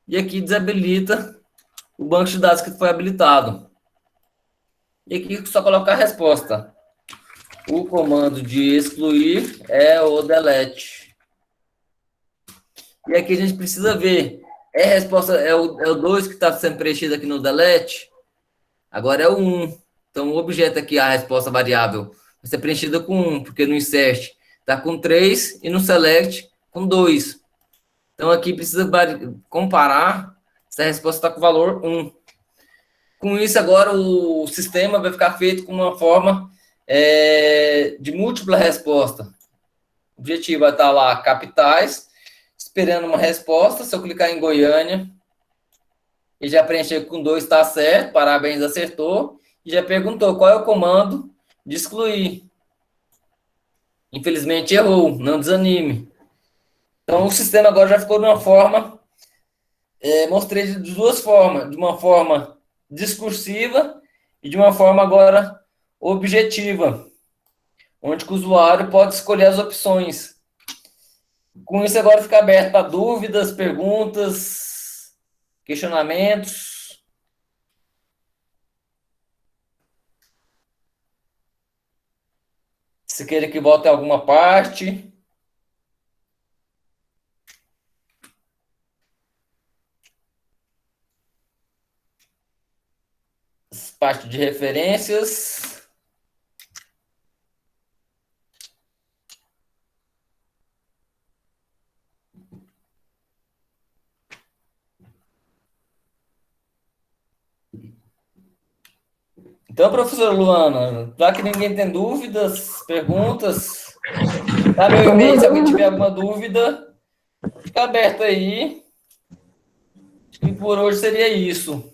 E aqui desabilita o banco de dados que foi habilitado. E aqui só colocar a resposta. O comando de excluir é o delete. E aqui a gente precisa ver. A resposta é o 2 que está sendo preenchido aqui no delete. Agora é o 1. Então o objeto aqui, a resposta variável, vai ser preenchida com 1, porque no insert está com 3 e no select com 2. Então aqui precisa comparar se a resposta está com o valor 1. Com isso, agora o sistema vai ficar feito com uma forma de múltipla resposta. O objetivo vai estar lá, capitais, esperando uma resposta. Se eu clicar em Goiânia, ele já preencheu com 2, está certo, parabéns, acertou. E já perguntou qual é o comando de excluir. Infelizmente errou, não desanime. Então o sistema agora já ficou de uma forma, mostrei de duas formas, de uma forma discursiva e de uma forma agora objetiva, onde o usuário pode escolher as opções. Com isso agora fica aberto para dúvidas, perguntas, questionamentos. Se queira que volte a alguma parte. Parte de referências. Então, professora Luana, já que ninguém tem dúvidas, perguntas, dá meu e-mail se alguém tiver alguma dúvida, fica aberto aí. E por hoje seria isso.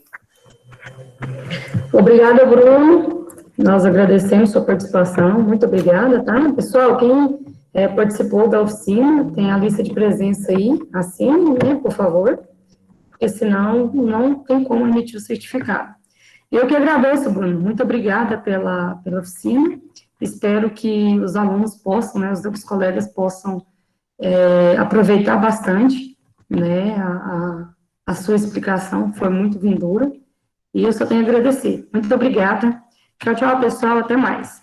Obrigada, Bruno. Nós agradecemos sua participação. Muito obrigada, tá? Pessoal, quem participou da oficina, tem a lista de presença aí, assine, né, por favor, porque senão não tem como emitir o certificado. Eu que agradeço, Bruno. Muito obrigada pela oficina. Espero que os alunos possam, né, os outros colegas possam aproveitar bastante, né, a sua explicação foi muito vindoura. E eu só tenho a agradecer. Muito obrigada. Tchau, tchau, pessoal. Até mais.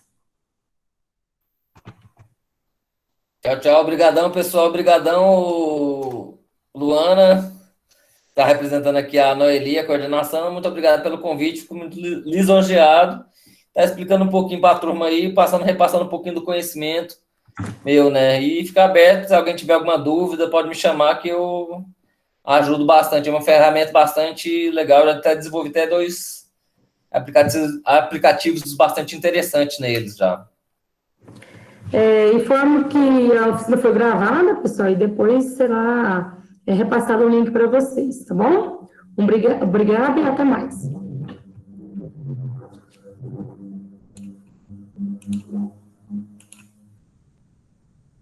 Tchau, tchau. Obrigadão, pessoal. Obrigadão, Luana. Está representando aqui a Noeli, a coordenação. Muito obrigado pelo convite. Fico muito lisonjeado. Está explicando um pouquinho para a turma aí, repassando um pouquinho do conhecimento meu, né? E fica aberto. Se alguém tiver alguma dúvida, pode me chamar que eu ajudo bastante. É uma ferramenta bastante legal. Eu já até desenvolvi até 2 aplicativos bastante interessantes neles já. Informo que a oficina foi gravada, pessoal, e depois será repassado o link para vocês, tá bom? Obrigada e até mais.